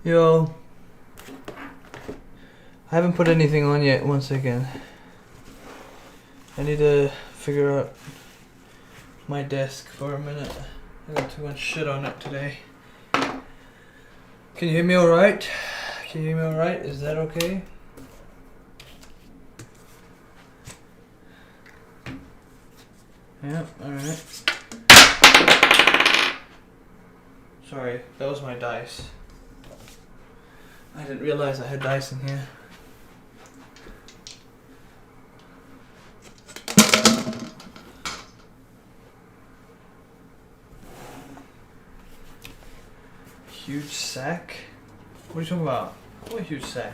Yo, I haven't put anything on yet. One second. I need to figure out my desk for a minute. I got too much shit on it today. Can you hear me alright? Can you hear me alright? Is that okay? Yeah, alright. Sorry, that was my dice. I didn't realize I had dice in here. Huge sack? What are you talking about? What a huge sack?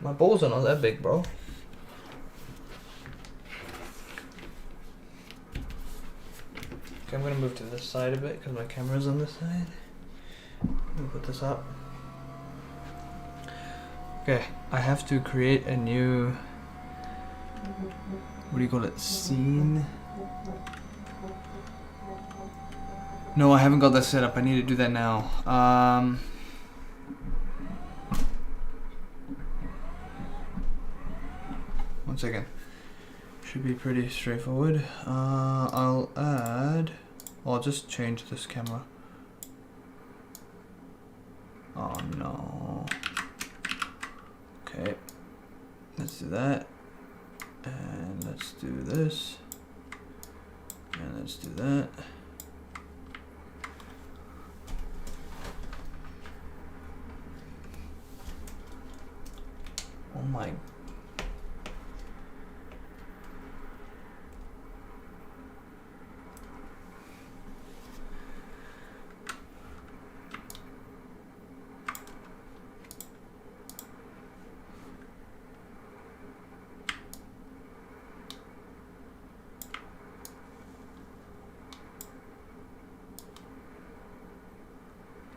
My balls are not that big, bro. Okay, I'm gonna move to this side a bit because my camera's on this side. Let me put this up. Okay, I have to create a new, what do you call it, scene? No, I haven't got that set up. I need to do that now. One second. Should be pretty straightforward. I'll just change this camera. Oh no. Okay, let's do that, and let's do this, and let's do that. Oh my.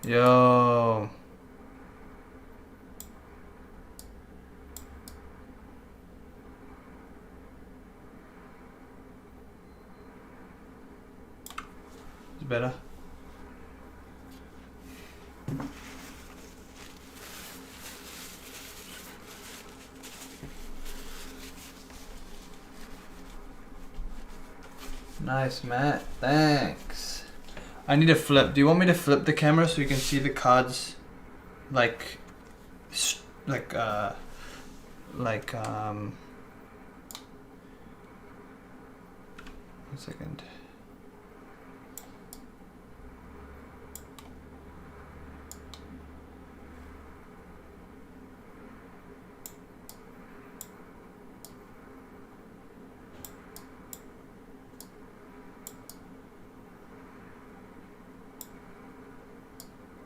Yo. It's better. Nice, Matt. Thanks. I need to flip. Do you want me to flip the camera so you can see the cards, like, one second.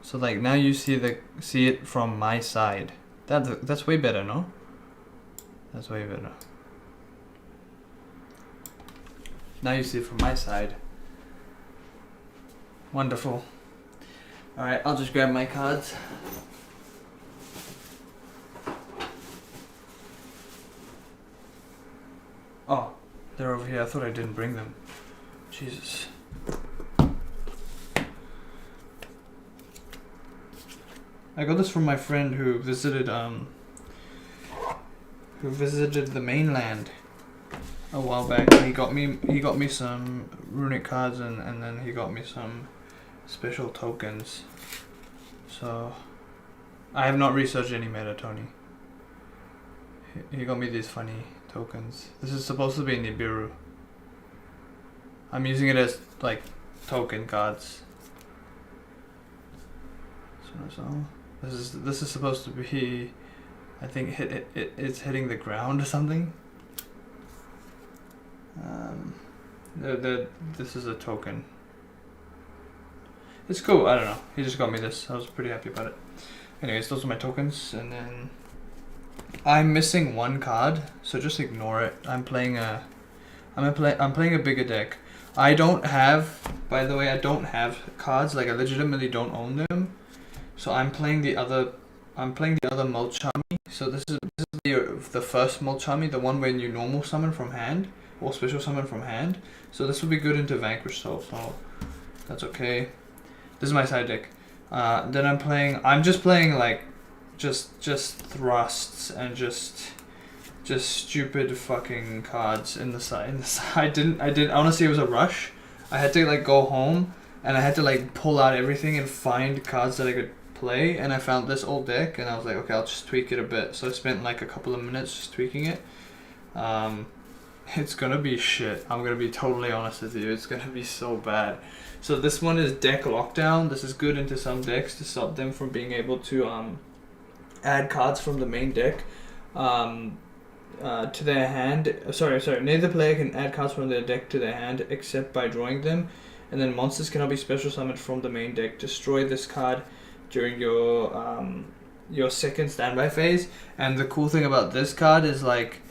So like now you see it from my side. That's way better, no? That's way better. Now you see it from my side. Wonderful. Alright, I'll just grab my cards. Oh, they're over here. I thought I didn't bring them. Jesus. I got this from my friend who visited the mainland a while back. He got me some runic cards and then he got me some special tokens. So I have not researched any meta, Tony. He got me these funny tokens. This is supposed to be Nibiru. I'm using it as like token cards. So this is supposed to be, I think it's hitting the ground or something. This is a token. It's cool. I don't know. He just got me this. I was pretty happy about it. Anyways, those are my tokens, and then I'm missing one card, so just ignore it. I'm playing a bigger deck. I don't have, by the way, I don't have cards. Like I legitimately don't own them. So I'm playing the other I'm playing the other Mulchami. So this is the first Mulchami, the one when you normal summon from hand or special summon from hand. So this will be good into Vanquish Soul. So that's okay. This is my side deck. Then I'm just playing like just thrusts and just stupid fucking cards in the side. I didn't honestly, it was a rush. I had to like go home and I had to like pull out everything and find cards that I could play, and I found this old deck and I was like, okay, I'll just tweak it a bit. So I spent like a couple of minutes just tweaking it. It's gonna be shit. I'm gonna be totally honest with you. It's gonna be so bad. So this one is deck lockdown. This is good into some decks to stop them from being able to add cards from the main deck to their hand. Sorry. Neither player can add cards from their deck to their hand except by drawing them. And then monsters cannot be special summoned from the main deck. Destroy this card during your second standby phase. And the cool thing about this card is like,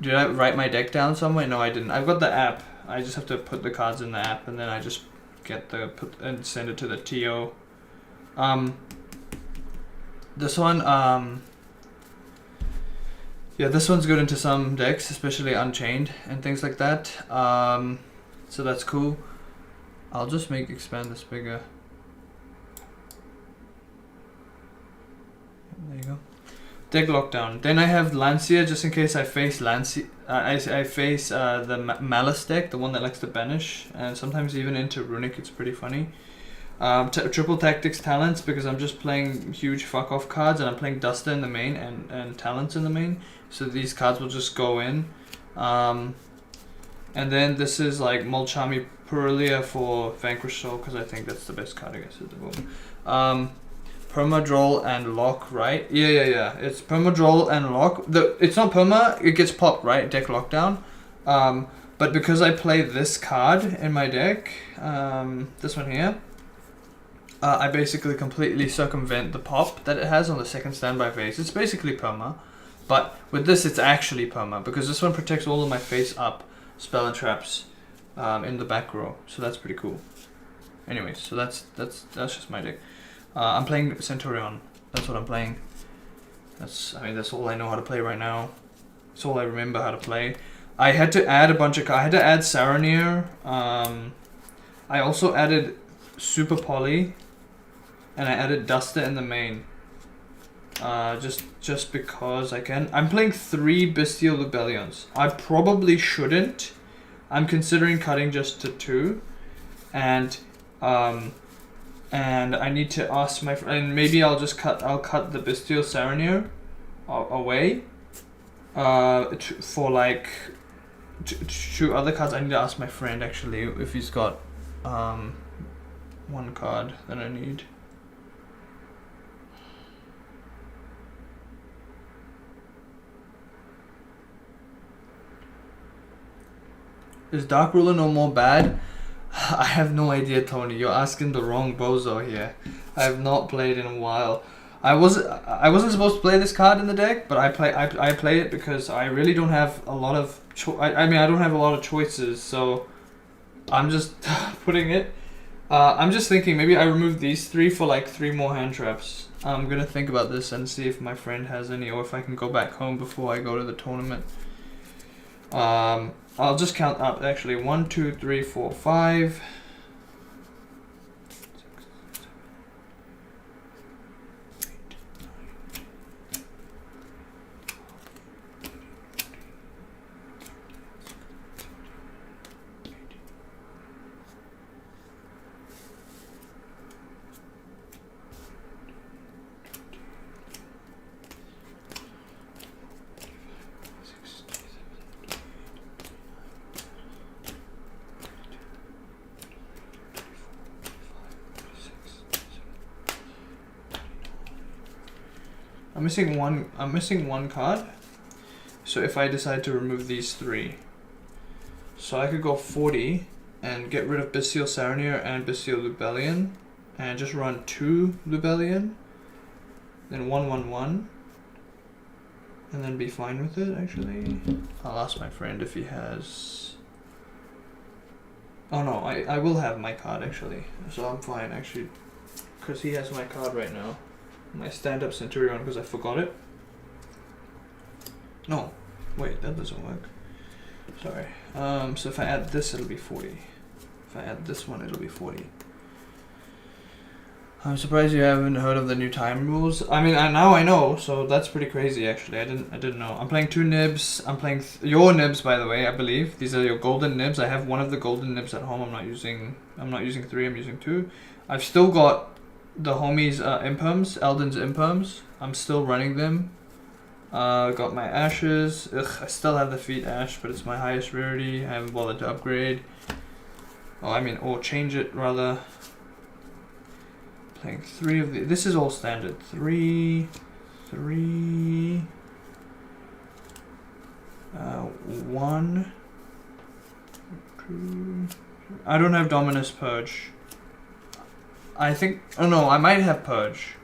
did I write my deck down somewhere? No, I didn't. I've got the app. I just have to put the cards in the app, and then I just get and send it to the TO. This one, yeah, this one's good into some decks, especially Unchained and things like that. So that's cool. I'll just expand this bigger. There you go. Deck lockdown. Then I have Lancia, just in case I face Lancia. I face the Malice deck, the one that likes to banish, and sometimes even into Runic. It's pretty funny. Triple Tactics Talents, because I'm just playing huge fuck off cards, and I'm playing Duster in the main and Talents in the main. So these cards will just go in. And then this is like Mulchami Purulia for Vanquish Soul, because I think that's the best card, I guess, at the moment. Permadroll and lock, right? Yeah. It's Permadroll and lock. It's not perma, it gets popped, right? Deck lockdown. But because I play this card in my deck, this one here, I basically completely circumvent the pop that it has on the second standby phase. It's basically perma, but with this it's actually perma, because this one protects all of my face up spell and traps in the back row. So that's pretty cool. Anyways, so that's just my deck. I'm playing Centurion. That's what I'm playing. That's all I know how to play right now. That's all I remember how to play. I had to add a bunch of cards. I had to add Saranir. I also added Super Poly, and I added Duster in the main. Just because I can. I'm playing 3 Bestial Rebellions. I probably shouldn't. I'm considering cutting just to 2, and I need to ask my friend, and maybe I'll cut the Bestial Saranir away for like 2 other cards. I need to ask my friend actually if he's got one card that I need. Is Dark Ruler no more bad? I have no idea, Tony. You're asking the wrong bozo here. I have not played in a while. I wasn't supposed to play this card in the deck, but I play it because I really don't have a lot of I don't have a lot of choices, so I'm just putting it. I'm just thinking maybe I remove these 3 for like 3 more hand traps. I'm gonna think about this and see if my friend has any, or if I can go back home before I go to the tournament. I'll just count up actually. 1, 2, 3, 4, 5. I'm missing one card. So if I decide to remove these 3, so I could go 40 and get rid of Bestial Saranir and Bestial Lubellion, and just run 2 Lubellion, then 1/1/1, and then be fine with it. Actually, I'll ask my friend if he has. Oh no, I will have my card actually, so I'm fine actually, because he has my card right now. my stand-up Centurion because I forgot it. No, wait, that doesn't work. Sorry. So if I add this, it'll be 40. If I add this one, it'll be 40. I'm surprised you haven't heard of the new time rules. I mean, now I know, so that's pretty crazy. Actually, I didn't know. I'm playing 2 nibs. I'm playing your nibs, by the way. I believe these are your golden nibs. I have one of the golden nibs at home. I'm not using 3. I'm using 2. I've still got the homies imperms, Eldon's imperms. I'm still running them. Got my ashes. I still have the feet ash, but it's my highest rarity. I haven't bothered to upgrade. Or change it rather. Playing 3 of the. This is all standard. 3. 1. 2. I don't have Dominus Purge. I think. Oh no, I might have Purge.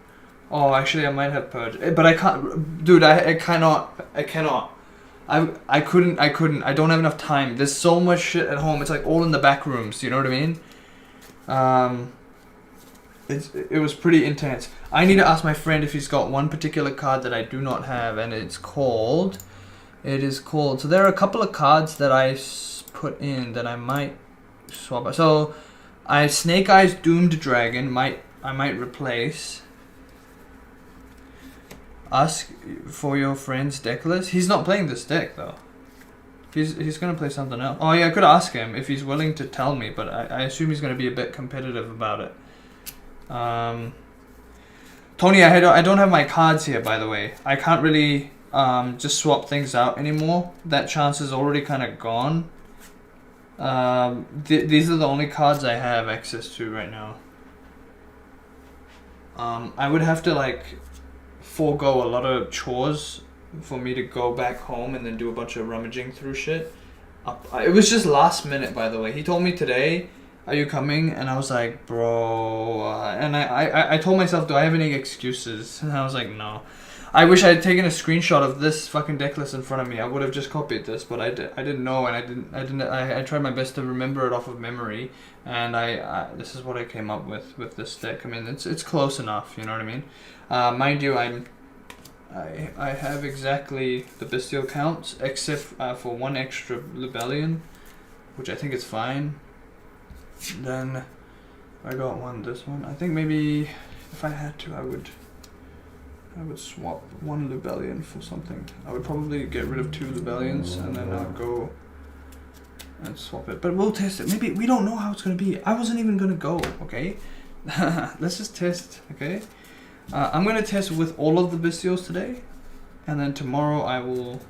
Oh, actually, I might have Purge, but I can't, dude. I cannot. I couldn't. I don't have enough time. There's so much shit at home. It's like all in the back rooms. You know what I mean? It was pretty intense. I need to ask my friend if he's got one particular card that I do not have, and it is called. So there are a couple of cards that I put in that I might swap out. So, I Snake Eyes Doomed Dragon. I might replace. Ask for your friend's deck list. He's not playing this deck though. He's gonna play something else. Oh yeah, I could ask him if he's willing to tell me, but I assume he's gonna be a bit competitive about it. Tony, I don't have my cards here, by the way. I can't really just swap things out anymore. That chance is already kind of gone. These are the only cards I have access to right now. I would have to like forego a lot of chores for me to go back home and then do a bunch of rummaging through shit. It was just last minute, by the way. He told me today, are you coming? And I was like, bro. And I told myself, do I have any excuses? And I was like, no. I wish I had taken a screenshot of this fucking deck list in front of me. I would have just copied this, but I didn't know, and I tried my best to remember it off of memory, and this is what I came up with this deck. I mean, it's close enough, you know what I mean? Mind you, I have exactly the bestial counts, except for 1 extra Lubellion, which I think is fine. Then I got this one. I think maybe if I had to, I would swap 1 Lubellion for something. I would probably get rid of 2 Lubellions and then I'll go and swap it. But we'll test it. Maybe we don't know how it's gonna be. I wasn't even gonna go. Okay, let's just test. Okay, I'm gonna test with all of the bestials today, and then tomorrow I will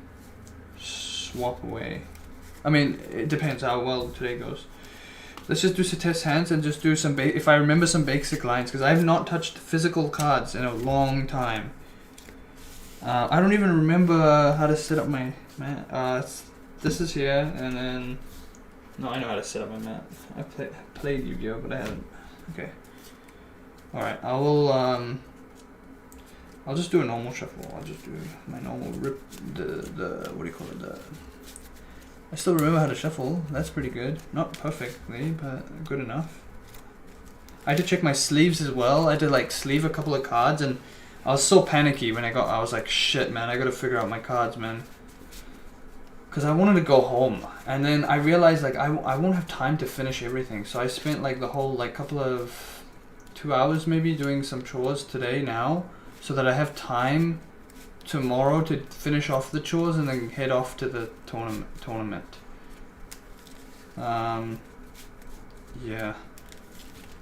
swap away. I mean, it depends how well today goes. Let's just do some test hands and just do some, if I remember, some basic lines, because I have not touched physical cards in a long time. I don't even remember how to set up my mat. This is here, and then, no, I know how to set up my mat. I played Yu-Gi-Oh, but I haven't. Okay. Alright, I'll just do a normal shuffle. I'll just do my normal rip, what do you call it, I still remember how to shuffle. That's pretty good. Not perfectly, but good enough. I had to check my sleeves as well. I had to like sleeve a couple of cards, and I was so panicky when I was like, shit, man, I gotta figure out my cards, man. Because I wanted to go home, and then I realized like I won't have time to finish everything. So I spent like the whole like couple of 2 hours maybe doing some chores today now, so that I have time tomorrow to finish off the chores and then head off to the tournament. Yeah,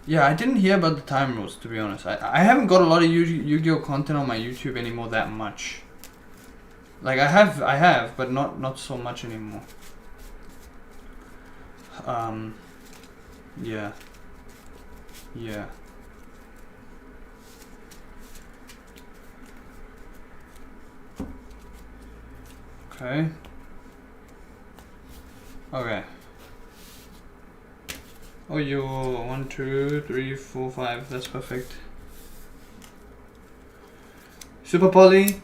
I didn't hear about the time rules, to be honest. I haven't got a lot of Yu-Gi-Oh content on my YouTube anymore that much. Like I have, but not so much anymore. Yeah. Okay. Oh, you 1, 2, 3, 4, 5. That's perfect. Super Poly,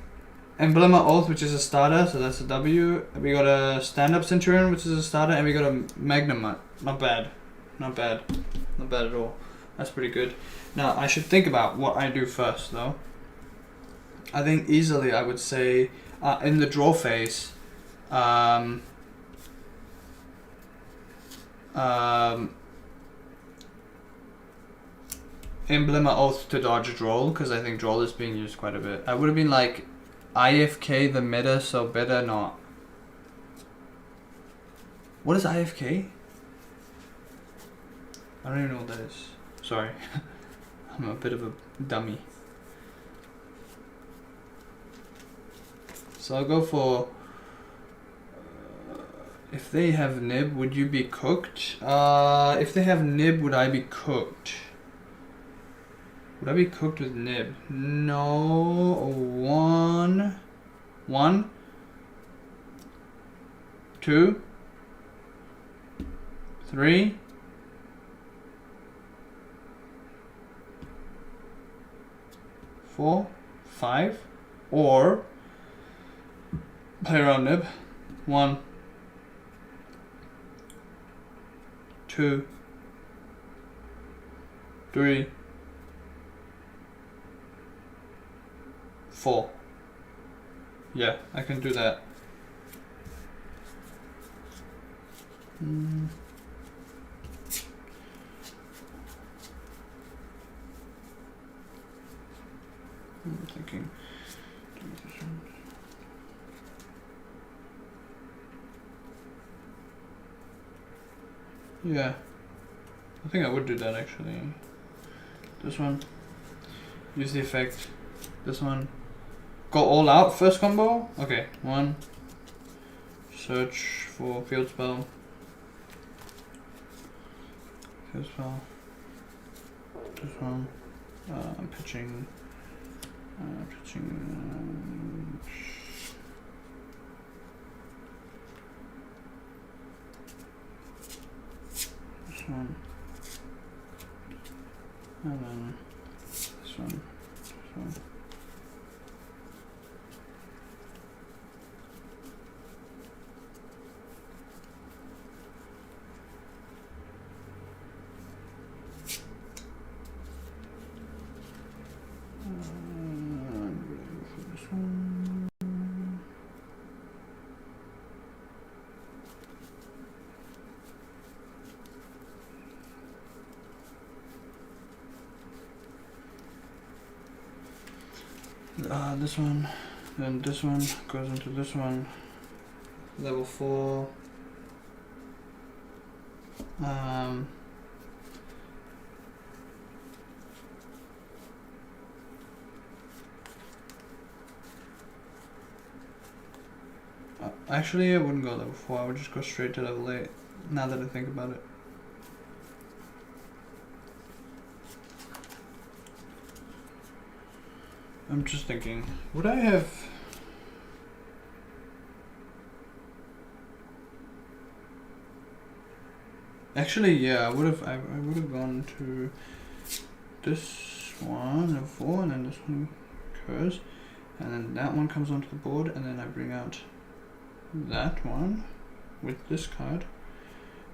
Emblema Oath, which is a starter, so that's a W. We got a Stand-Up Centurion, which is a starter, and we got a Magnum. Not bad at all. That's pretty good. Now I should think about what I do first, though. I think easily I would say in the draw phase, Emblem Oath to dodge Droll, because I think Droll is being used quite a bit. I would have been like IFK the meta, so better not. What is IFK? I don't even know what that is. Sorry. I'm a bit of a dummy. So I'll go for... if they have Nib, would you be cooked? If they have Nib, would I be cooked? Would I be cooked with Nib? No. One. 2. 3. 4. 5. Or play around Nib. 1. 2. 3. 4. Yeah, I can do that. I'm thinking. Yeah, I think I would do that actually. This one. Use the effect. This one. Go all out first combo? Okay, 1. Search for field spell. Field spell. This one. Pitching. This one. And then this one. This one. This one, then this one goes into this one. Level 4. Actually, I wouldn't go level 4. I would just go straight to level 8. Now that I think about it. I'm just thinking, would I have... Actually, yeah, I would have gone to this one, level 4, and then this one occurs, and then that one comes onto the board, and then I bring out that one with this card,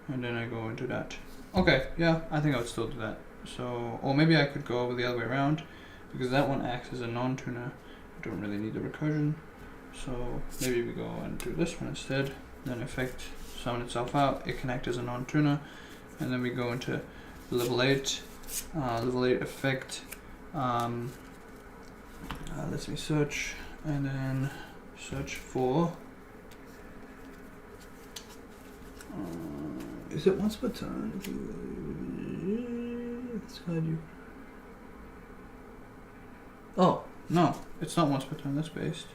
and then I go into that. Okay, yeah, I think I would still do that. So, or maybe I could go the other way around, because that one acts as a non-tuner. I don't really need the recursion, so maybe we go and do this one instead. Then effect summon itself out, it can act as a non-tuner, and then we go into level 8. Level 8 effect. Let me search, and then search for. Is it once per turn? Let's guide you. Oh, no, it's not once per turn, that's based.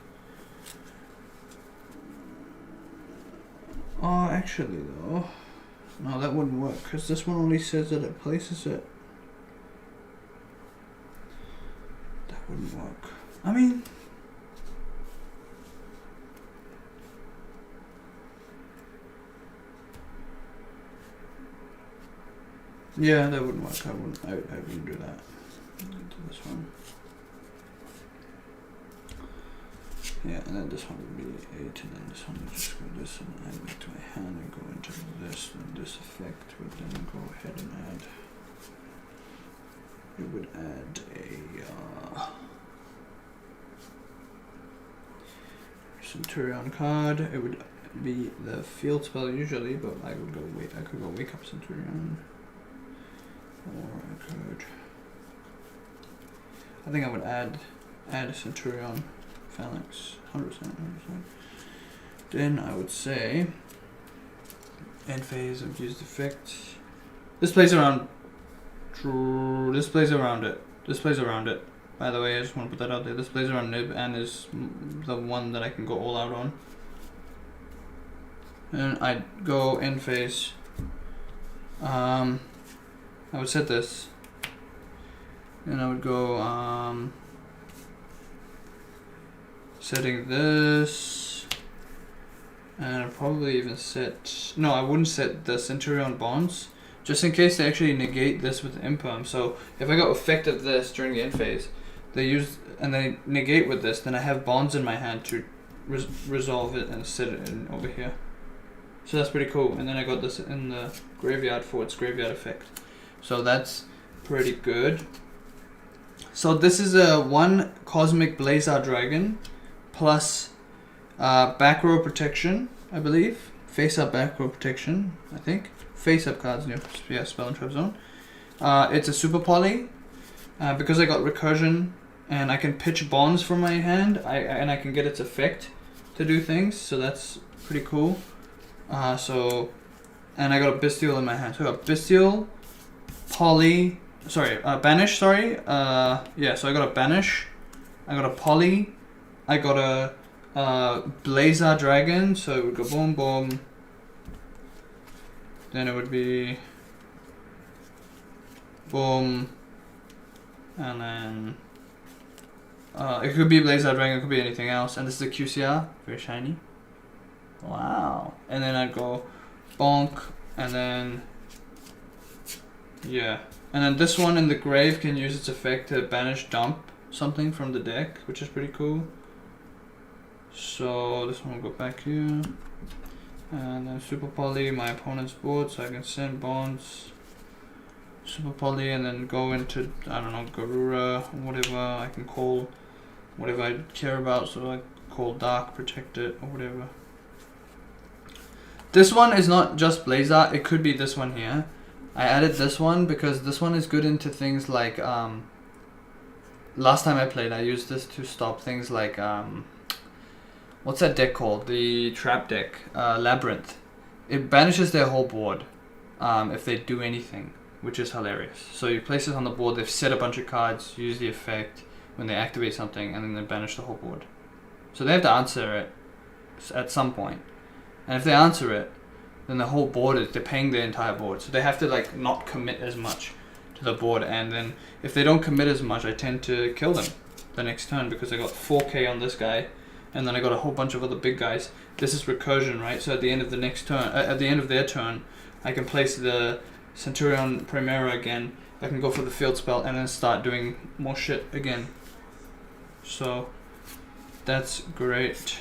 Oh, actually though, no, that wouldn't work, because this one only says that it places it. That wouldn't work. I mean... yeah, that wouldn't work. I wouldn't do that. Do this one. Yeah, and then this one would be 8, and then this one would just go this, and add back to my hand and go into this, and this effect would then go ahead and add. It would add a. Centurion card. It would be the field spell usually, but I would go wait. I could go wake up Centurion, or I could. I think I would add a Centurion Phalanx 100%. Then I would say end phase of used effect. This plays around. This plays around it. This plays around it. By the way, I just want to put that out there. This plays around Nib and is the one that I can go all out on. And I'd go end phase. I would set this. And I would go setting this. And I'd probably even set... No, I wouldn't set the Centurion Bonds. Just in case they actually negate this with Imperm. So if I got effect of this during the end phase, they use and they negate with this, then I have Bonds in my hand to resolve it and set it in over here. So that's pretty cool. And then I got this in the graveyard for its graveyard effect. So that's pretty good. So this is a 1 Cosmic Blazar Dragon plus back row protection, I believe. Face up back row protection, I think. Face up cards in your spell and trap zone. It's a super poly. Because I got recursion and I can pitch bonds from my hand, and I can get its effect to do things, so that's pretty cool. And I got a Bestial in my hand. So I got Bestial, Poly, Banish, yeah, so I got a Banish, I got a Poly, I got a Blazar Dragon, so it would go boom, boom. Then it would be boom, and then it could be Blazar Dragon, it could be anything else. And this is a QCR, very shiny. Wow. And then I'd go bonk, and then yeah. And then this one in the grave can use its effect to banish dump something from the deck, which is pretty cool. So this one will go back here. And then Super Poly, my opponent's board, so I can send bonds. Super Poly, and then go into, I don't know, Garura, whatever. I can call whatever I care about, so I call Dark, protect it, or whatever. This one is not just Blazar, it could be this one here. I added this one because this one is good into things like, last time I played I used this to stop things like, what's that deck called? The trap deck, Labyrinth. It banishes their whole board if they do anything, which is hilarious. So you place it on the board, they've set a bunch of cards, use the effect when they activate something, and then they banish the whole board. So they have to answer it at some point. And if they answer it, then the whole board is, they're paying the entire board. So they have to like not commit as much to the board, and then if they don't commit as much, I tend to kill them the next turn because I got 4k on this guy, and then I got a whole bunch of other big guys. This is recursion, right? So at the end of the next turn, at the end of their turn, I can place the Centurion Primera again. I can go for the field spell and then start doing more shit again. So that's great.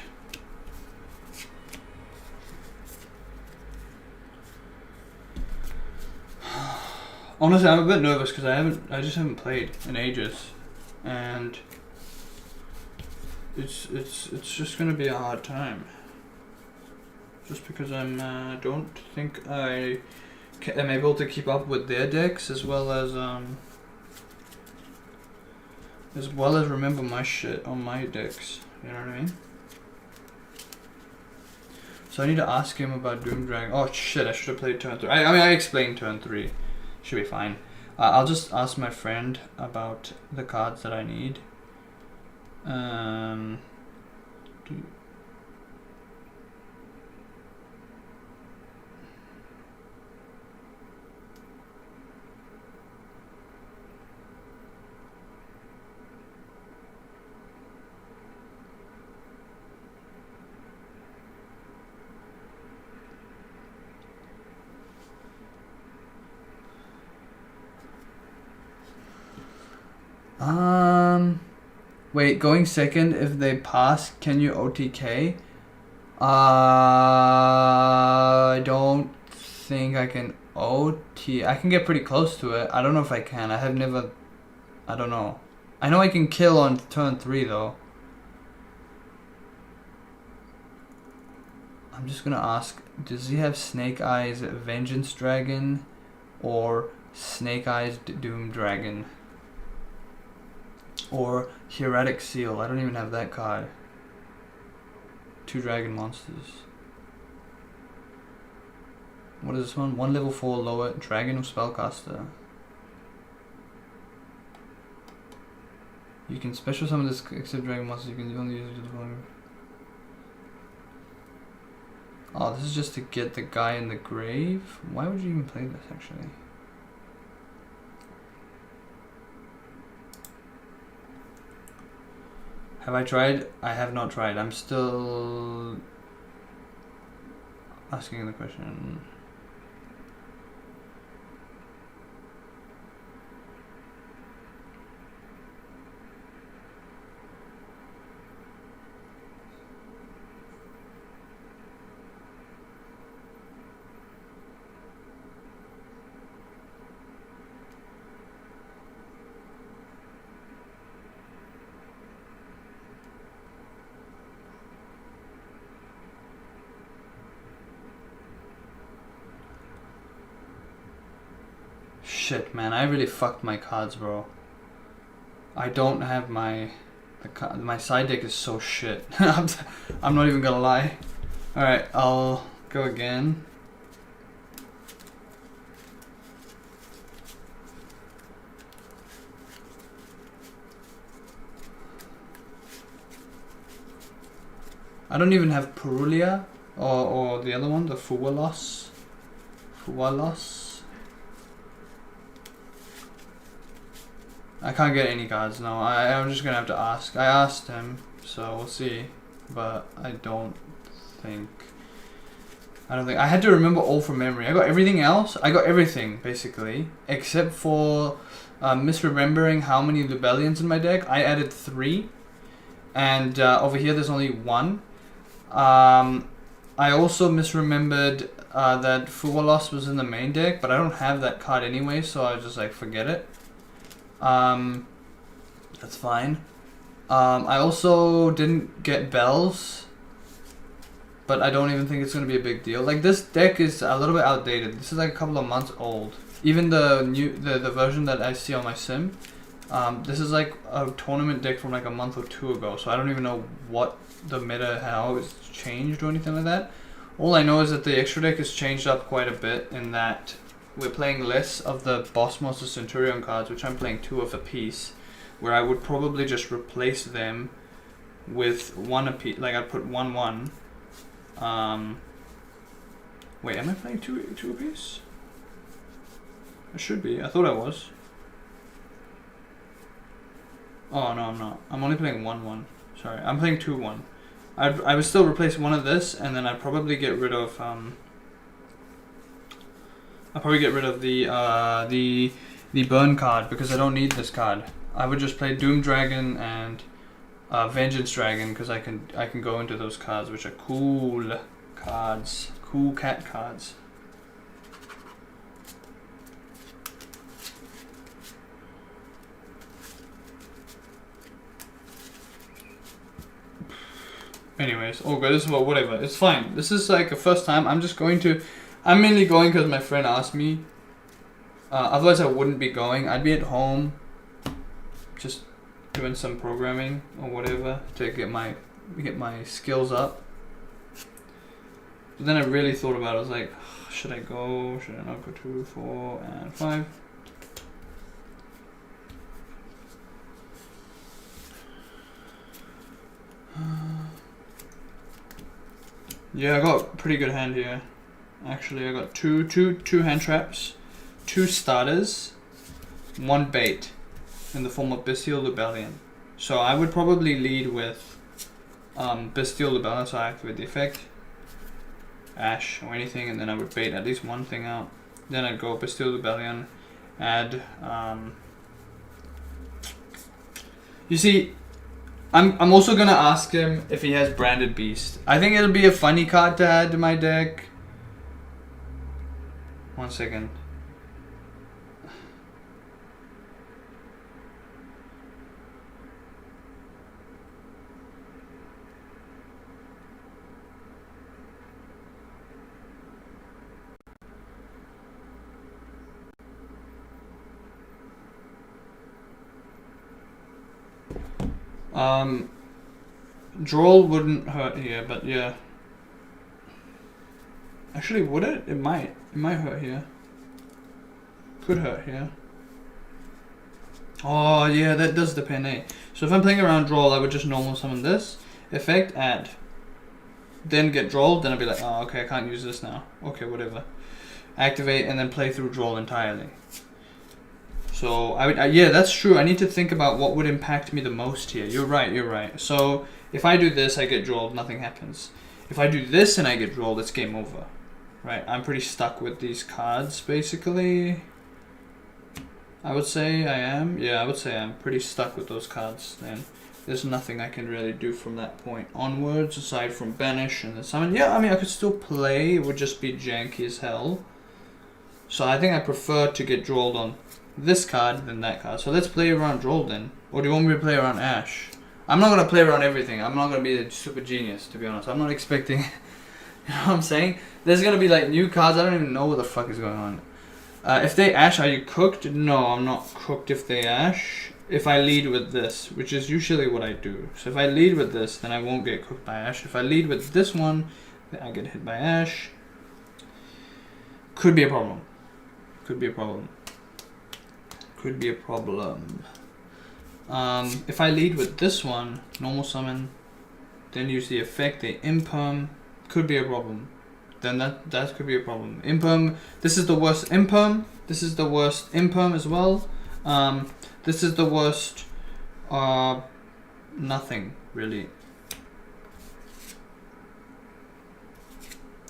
Honestly, I'm a bit nervous because I just haven't played in ages, and it's just gonna be a hard time. Just because I don't think I'm able to keep up with their decks as well as remember my shit on my decks. You know what I mean? So I need to ask him about Doom Dragon. Oh shit! I should have played turn 3. I mean, I explained turn 3. Should be fine. I'll just ask my friend about the cards that I need. Wait, going second, if they pass, can you OTK? I don't think I can OT. I can get pretty close to it. I don't know if I can. I don't know. I know I can kill on turn 3 though. I'm just gonna ask, does he have Snake Eyes Vengeance Dragon or Snake Eyes Doom Dragon? Or Hieratic Seal? I don't even have that card. 2 dragon monsters. What is this one? 1 level 4 lower dragon or spellcaster. You can special summon this except dragon monsters. You can only use it to. Oh, this is just to get the guy in the grave? Why would you even play this, actually? Have I tried? I have not tried. I'm still asking the question. Shit, man, I really fucked my cards, bro. I don't have my side deck is so shit. I'm not even gonna lie. All right, I'll go again. I don't even have Purulia or the other one, the Fuwalos. I can't get any cards, no. I'm just gonna have to ask. I asked him, so we'll see. But I don't think... I had to remember all from memory. I got everything else. I got everything, basically. Except for misremembering how many Lubellions in my deck. I added 3. And over here there's only 1. I also misremembered that Fuwalos was in the main deck. But I don't have that card anyway, so I was just like, forget it. That's fine. I also didn't get bells, but I don't even think it's gonna be a big deal. Like, this deck is a little bit outdated. This is like a couple of months old. Even the version that I see on my sim, this is like a tournament deck from like a month or 2 ago. So I don't even know what the meta, how it's changed or anything like that. All I know is that the extra deck has changed up quite a bit in that we're playing less of the Boss Monster Centurion cards, which I'm playing 2 of a piece, where I would probably just replace them with 1 a piece. Like, I'd put 1/1. Wait, am I playing 2 a piece? I should be. I thought I was. Oh, no, I'm not. I'm only playing 1/1. Sorry, I'm playing 2/1. I would still replace 1 of this, and then I'd probably get rid of I'll probably get rid of the burn card because I don't need this card. I would just play Doom Dragon and Vengeance Dragon because I can go into those cards, which are cool cards, cool cat cards. Anyways, all good. This is whatever. It's fine. This is like a first time. I'm mainly going because my friend asked me. Otherwise, I wouldn't be going. I'd be at home, just doing some programming or whatever to get my skills up. But then I really thought about it. I was like, should I go? Should I not go? 2, 4, and 5. Yeah, I got a pretty good hand here. Actually, I got two hand traps, 2 starters, 1 bait in the form of Bestial Rebellion. So I would probably lead with Bestial Rebellion, so I activate the effect, Ash or anything, and then I would bait at least 1 thing out. Then I'd go Bestial Rebellion, add. You see, I'm also gonna ask him if he has Branded Beast. I think it'll be a funny card to add to my deck. 1 second. Drawl wouldn't hurt here, but yeah. Actually, would it? It might. It might hurt here. Could hurt here. Oh yeah, that does depend, eh? So if I'm playing around Drawl, I would just normal summon this. Effect, add. Then get Drawled, then I'd be like, oh okay, I can't use this now. Okay, whatever. Activate and then play through Drawl entirely. So I would, yeah, that's true. I need to think about what would impact me the most here. You're right, you're right. So if I do this, I get Drawled, nothing happens. If I do this and I get Drawled, it's game over. Right, I'm pretty stuck with these cards, basically. I would say I am. Yeah, I would say I'm pretty stuck with those cards then. There's nothing I can really do from that point onwards, aside from banish and then summon. Yeah, I mean, I could still play. It would just be janky as hell. So I think I prefer to get Drawled on this card than that card. So let's play around Drawled then. Or do you want me to play around Ash? I'm not going to play around everything. I'm not going to be a super genius, to be honest. I'm not expecting... you know what I'm saying? There's going to be like new cards. I don't even know what the fuck is going on. If they Ash, are you cooked? No, I'm not cooked if they Ash. If I lead with this, which is usually what I do. So if I lead with this, then I won't get cooked by Ash. If I lead with this one, then I get hit by Ash. Could be a problem. Could be a problem. Could be a problem. If I lead with this one, normal summon, then use the effect, the imperm, could be a problem. Then that could be a problem. Imperm, this is the worst imperm. This is the worst imperm as well. This is the worst, nothing really.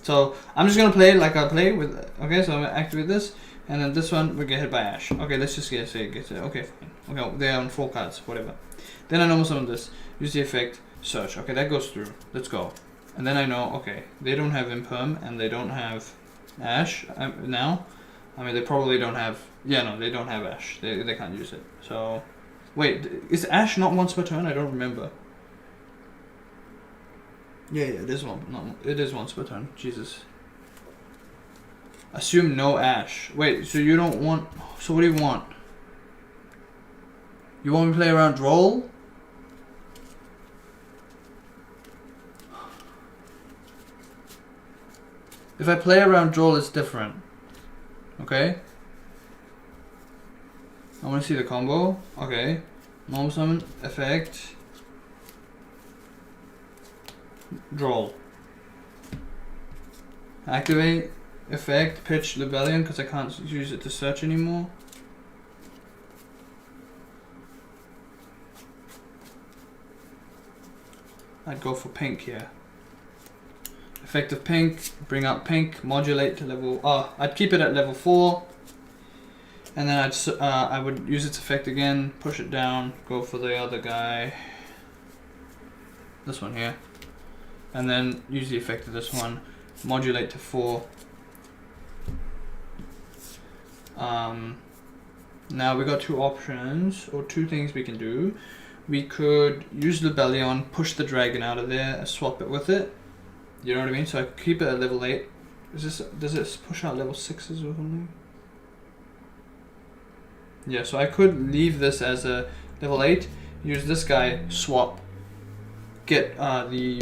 So I'm just gonna play like I play with. Okay, so I'm gonna activate this, and then this one we get hit by Ash. Okay, let's just get it. Okay, fine. Okay, they're on 4 cards, whatever. Then I normal summon this. Use the effect, search. Okay, that goes through. Let's go. And then I know, okay, they don't have imperm and they don't have Ash now. I mean, they probably don't have. Yeah, no, they don't have Ash. They can't use it. So, wait, is Ash not once per turn? I don't remember. Yeah, it is one. No, it is once per turn. Jesus. Assume no Ash. Wait, so you don't want? So what do you want? You want me to play around Droll? If I play around Droll, it's different. Okay. I want to see the combo. Okay. Normal summon, effect, Droll. Activate, effect, pitch Rebellion because I can't use it to search anymore. I'd go for pink here. Effective pink, bring up pink, modulate to level. I'd keep it at level 4, and then I would use its effect again, push it down, go for the other guy, this one here, and then use the effect of this one, modulate to 4. Now we got 2 options or 2 things we can do. We could use Rebellion, push the dragon out of there, swap it with it. You know what I mean? So I keep it at level 8. Does it push out level 6s or something? Yeah, so I could leave this as a level 8, use this guy, swap, get the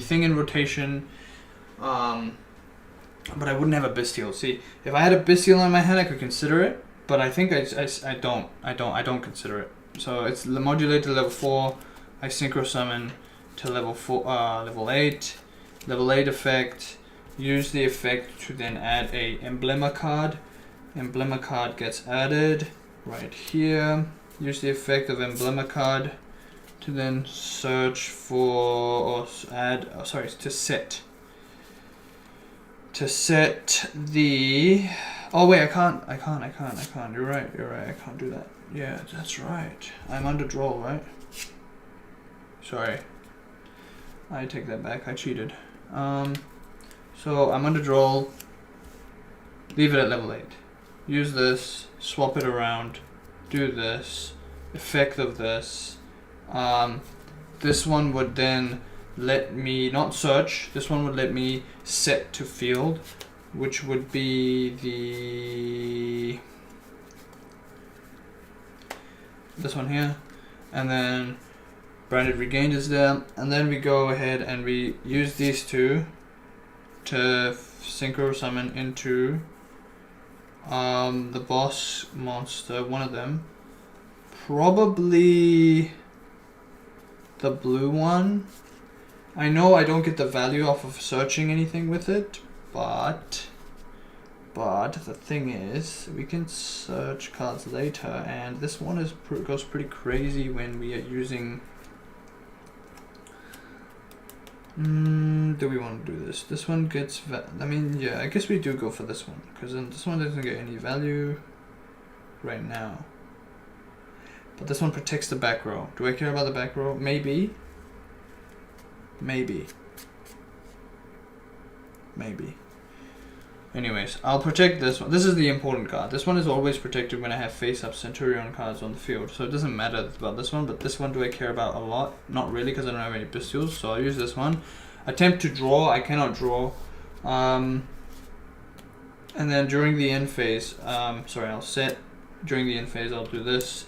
thing in rotation, but I wouldn't have a Bestial. See, if I had a Bestial in my hand, I could consider it, but I think I don't consider it. So it's modulate to level 4, I synchro summon to level 4, level 8, level 8 effect, use the effect to then add a emblema card. Emblema card gets added right here. Use the effect of emblema card to then search for, or add, to set the, oh wait, I can't, you're right, I can't do that. Yeah, that's right. I'm under draw, right? Sorry. I take that back, I cheated. So I'm under draw, leave it at level 8. Use this, swap it around, do this, effect of this. This one would then let me, not search, this one would let me set to field, which would be this one here, and then Branded Regained is there, and then we go ahead and we use these two to synchro summon into the boss monster, one of them. Probably the blue one. I know I don't get the value off of searching anything with it, but the thing is, we can search cards later, and this one is goes pretty crazy when we are using. Do we want to do this? This one gets. I mean, yeah, I guess we do go for this one, because then this one doesn't get any value right now. But this one protects the back row. Do I care about the back row? Maybe. Maybe. Maybe. Anyways, I'll protect this one. This is the important card. This one is always protected when I have face-up Centurion cards on the field. So it doesn't matter about this one, but this one do I care about a lot? Not really, because I don't have any pistols, so I'll use this one. Attempt to draw. I cannot draw. And then during the end phase, I'll set. During the end phase, I'll do this.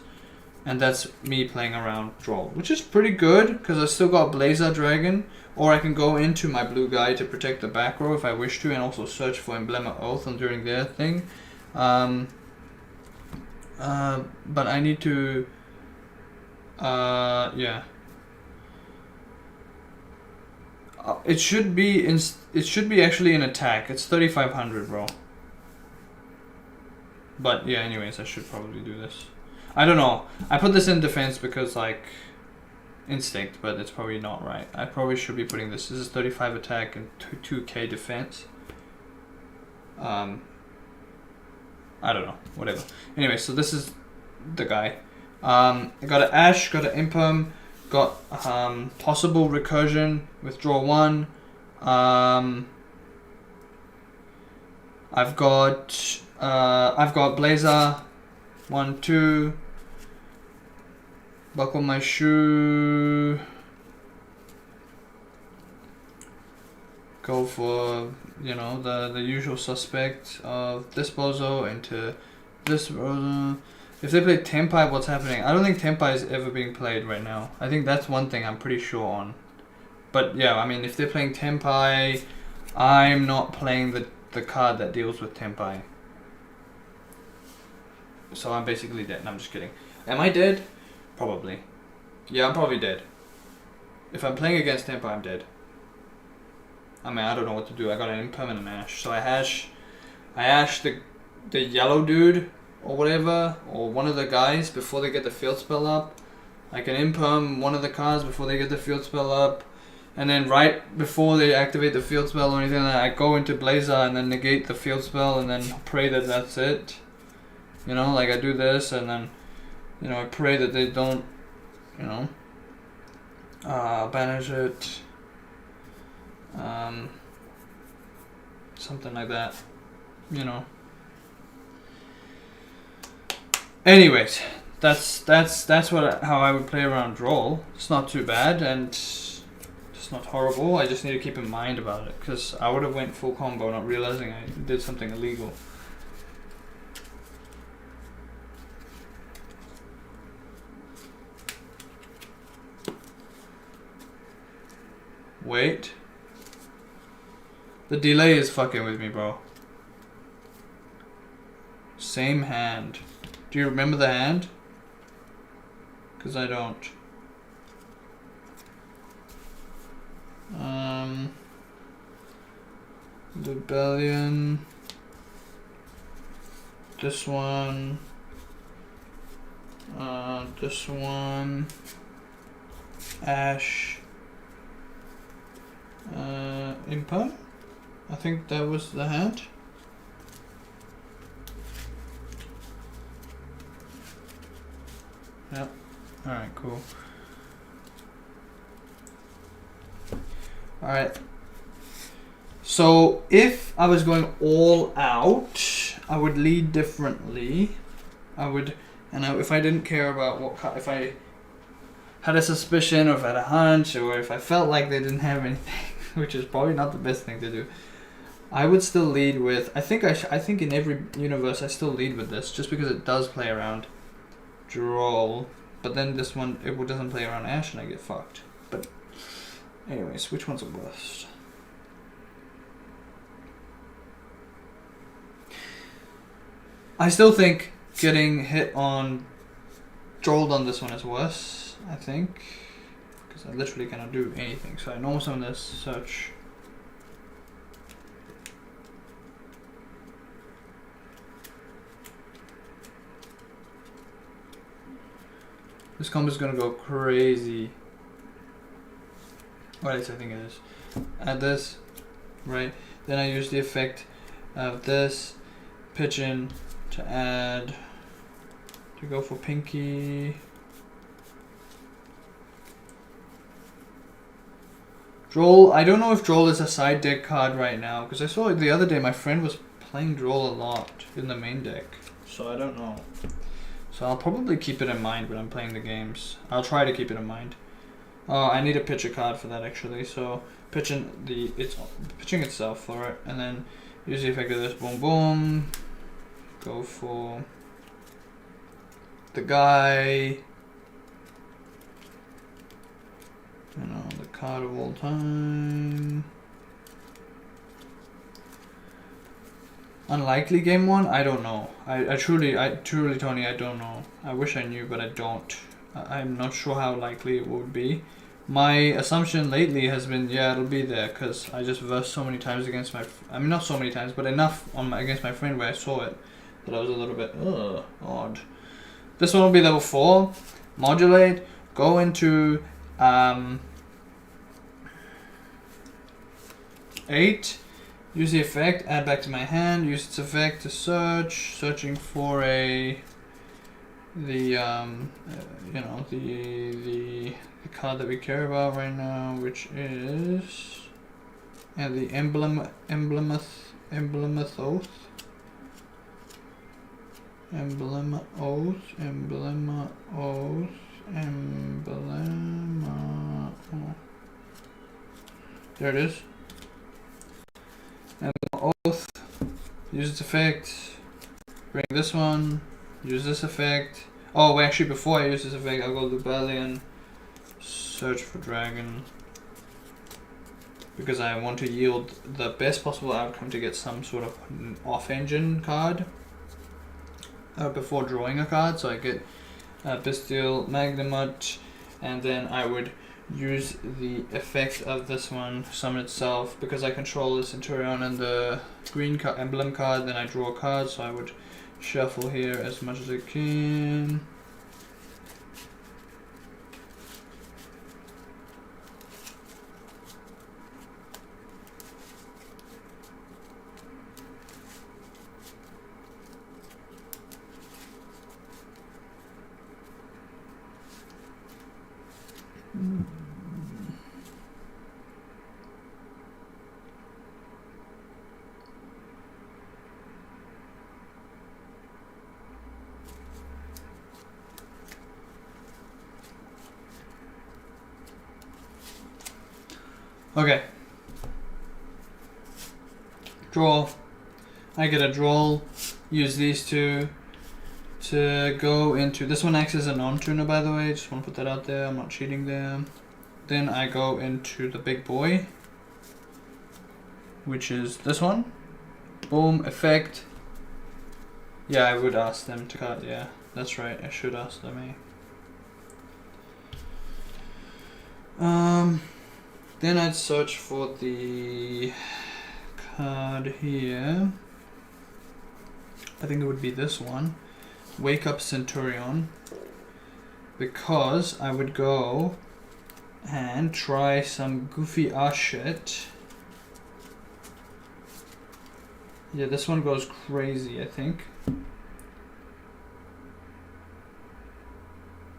And that's me playing around draw, which is pretty good, because I still got Blazer Dragon. Or I can go into my blue guy to protect the back row if I wish to, and also search for Emblem of Oath on during their thing. But I need to, yeah. It should be actually an attack. It's 3,500, bro. But yeah, anyways, I should probably do this. I don't know. I put this in defense because like. Instinct, but it's probably not right. I probably should be putting this. This is 35 attack and 2k defense. I don't know. Whatever. Anyway, so this is the guy. I got an Ash, got an Imperm, got possible recursion, withdraw 1. I've got Blazer 1, 2. Buckle my shoe. Go for, you know, the usual suspect of this bozo into this bozo. If they play Tenpai, what's happening? I don't think Tenpai is ever being played right now. I think that's one thing I'm pretty sure on. But yeah, I mean, if they're playing Tenpai, I'm not playing the card that deals with Tenpai. So I'm basically dead. No, I'm just kidding. Am I dead? Probably. Yeah, I'm probably dead. If I'm playing against Tempo, I'm dead. I mean, I don't know what to do. I got an impermanent Ash. So I ash the yellow dude or whatever, or one of the guys before they get the field spell up. I can imperm one of the cards before they get the field spell up. And then right before they activate the field spell or anything like that, I go into Blazer and then negate the field spell and then pray that that's it. You know, like I do this and then, you know, I pray that they don't, you know, banish it, something like that, you know. Anyways, that's how I would play around Droll. It's not too bad and it's not horrible. I just need to keep in mind about it because I would have went full combo not realizing I did something illegal. Wait. The delay is fucking with me, bro. Same hand. Do you remember the hand? Because I don't. Rebellion. This one. This one. Ash. Impa? I think that was the hand. Yep. Alright, cool. Alright. So if I was going all out, I would lead differently. If I didn't care about if I had a suspicion or if I had a hunch or if I felt like they didn't have anything, which is probably not the best thing to do, I would still lead with, I think in every universe I still lead with this just because it does play around Droll. but then this one, it doesn't play around Ash and I get fucked. But anyways, which one's the worst? I still think getting hit on Drolled on this one is worse, I think. Because I literally cannot do anything. So I normal summon this, search. This combo is gonna go crazy. Or at least I think it is. Add this, right? Then I use the effect of this, pitch in to add, to go for Pinky. Droll, I don't know if Droll is a side deck card right now, because I saw it the other day, my friend was playing Droll a lot in the main deck. So I don't know. So I'll probably keep it in mind when I'm playing the games. I'll try to keep it in mind. I need to pitch a card for that actually. So pitching pitching itself for it, and then use the effect of this. Boom, boom. Go for the guy. You know, the card of all time. Unlikely game one? I don't know. I truly, Tony, I don't know. I wish I knew, but I don't. I'm not sure how likely it would be. My assumption lately has been, yeah, it'll be there, because I just versed so many times against my... I mean, not so many times, but enough against my friend where I saw it. But I was a little bit, odd. This one will be level 4. Modulate. Go into... 8. Use the effect, add back to my hand, use its effect to search, searching for the card that we care about right now, which is the Emblemeth Oath. There it is. Oath, use its effect, bring this one, use this effect. Oh, wait, actually before I use this effect, I'll go to Lubellion, search for dragon, because I want to yield the best possible outcome to get some sort of off-engine card before drawing a card. So I get Bestial Magnamut, and then I would use the effect of this one, summon itself, because I control the Centurion and the green emblem card. Then I draw a card, so I would shuffle here as much as I can. Okay. Draw. I get a draw. Use these two to go into... This one acts as a non-tuner, by the way. Just want to put that out there. I'm not cheating there. Then I go into the big boy, which is this one. Boom. Effect. Yeah, I would ask them to cut. Yeah, that's right. I should ask them, Then I'd search for the card here. I think it would be this one. Wake Up Centurion. Because I would go and try some goofy ass shit. Yeah, this one goes crazy, I think.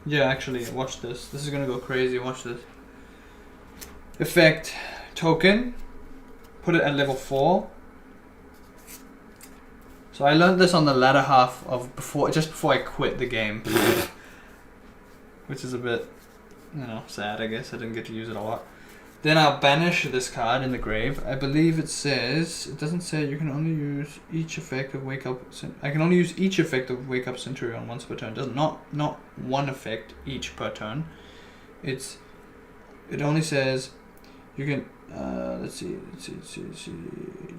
Yeah, actually, watch this. This is gonna go crazy, watch this. Effect, token, put it at level 4. So I learned this on the latter half of just before I quit the game. Which is a bit, sad, I guess. I didn't get to use it a lot. Then I'll banish this card in the grave. I believe it says, it doesn't say you can only use each effect of wake up. I can only use each effect of wake up Centurion once per turn. It does not one effect each per turn. It only says you can. Let's see.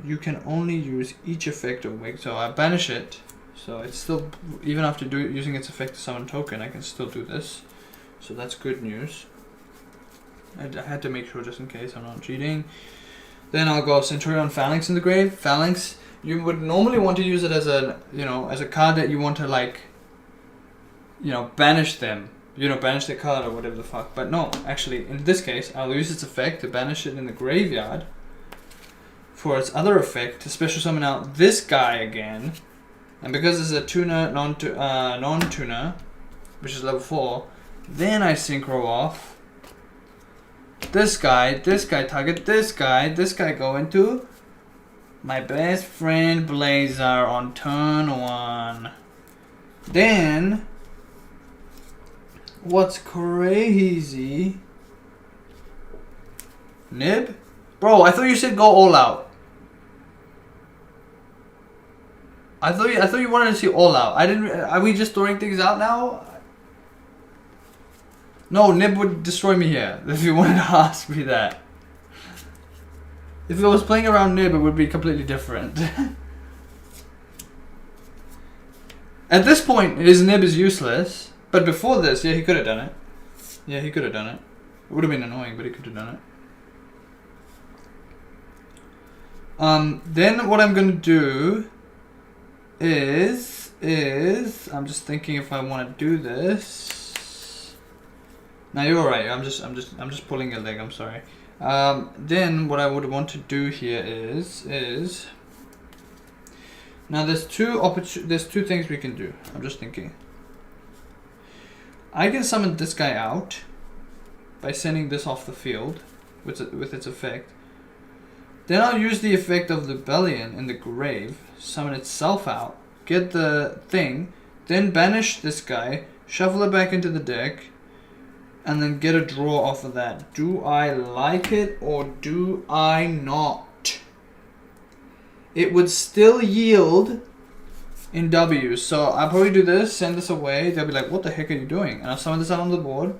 You can only use each effect of wake. So I banish it. So it's still, even after using its effect to summon token, I can still do this. So that's good news. I had to make sure just in case I'm not cheating. Then I'll go Centurion Phalanx in the grave. Phalanx, you would normally want to use it as a, as a card that you want to like, banish them. Banish the card or whatever the fuck. But no, actually, in this case, I'll use its effect to banish it in the graveyard. For its other effect, to special summon out this guy again. And because it's a tuner, non-tuner, which is level 4, then I synchro off this guy target this guy go into my best friend Blazer on turn 1. Then, what's crazy? Nib? Bro, I thought you said go all out. I thought you wanted to see all out. I didn't. Are we just throwing things out now? No, Nib would destroy me here if you wanted to ask me that. If I was playing around Nib, it would be completely different. At this point, his Nib is useless. But before this, yeah, he could have done it. Yeah, he could have done it. It would have been annoying, but he could have done it. Then what I'm gonna do is I'm just thinking if I want to do this. Now you're right. I'm just pulling your leg. I'm sorry. Then what I would want to do here is now there's two things we can do. I'm just thinking. I can summon this guy out by sending this off the field with its effect. Then I'll use the effect of the Rebellion in the grave, summon itself out, get the thing, then banish this guy, shuffle it back into the deck, and then get a draw off of that. Do I like it or do I not? It would still yield in W, so I'll probably do this, send this away. They'll be like, what the heck are you doing? And I'll summon this out on the board.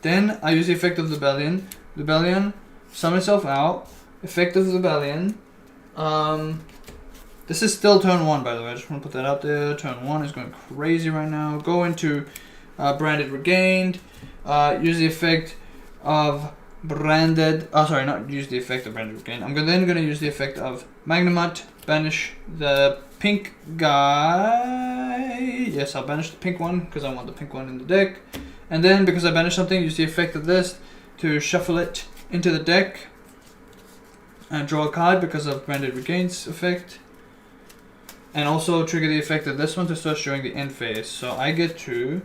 Then I use the effect of the Rebellion, summon itself out, effect of the Rebellion. This is still turn 1, by the way. I just want to put that out there. Turn 1 is going crazy right now. Go into Branded Regained. Use the effect of Branded. Oh, sorry, not use the effect of Branded Regained. I'm then going to use the effect of Magnamut. Banish the pink guy. Yes, I'll banish the pink one because I want the pink one in the deck. And then, because I banished something, use the effect of this to shuffle it into the deck. And draw a card because of Branded Regained's effect. And also trigger the effect of this one to search during the end phase. So I get to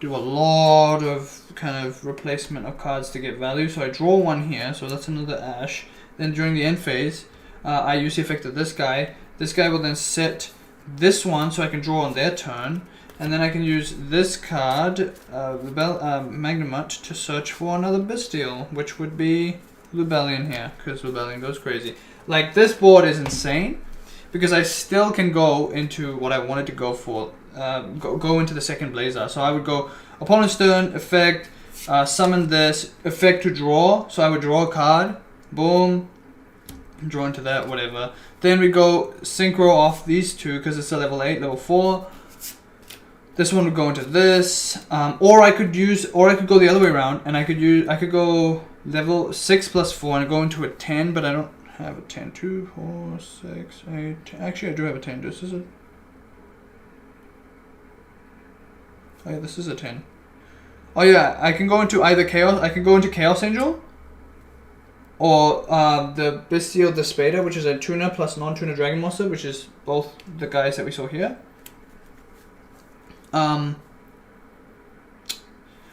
do a lot of kind of replacement of cards to get value. So I draw one here, so that's another Ash. Then during the end phase, I use the effect of this guy. This guy will then set this one so I can draw on their turn. And then I can use this card, Magnamut, to search for another Bestial, which would be Rebellion here, because Rebellion goes crazy. Like, this board is insane, because I still can go into what I wanted to go for, go into the second Blazer. So I would go opponent's turn, effect, summon this, effect to draw. So I would draw a card, boom, draw into that, whatever. Then we go synchro off these two, because it's a level 8, level 4. This one would go into this, or I could go the other way around, and I could go level 6 plus 4 and go into a 10, but I don't have a 10. 2, 4, 6, 8, 10. Actually, I do have a 10. This is a... Oh yeah, this is a 10. Oh yeah, I can go into either Chaos. I can go into Chaos Angel, or the Bestial Despater, which is a tuner plus non-tuner Dragon Monster, which is both the guys that we saw here.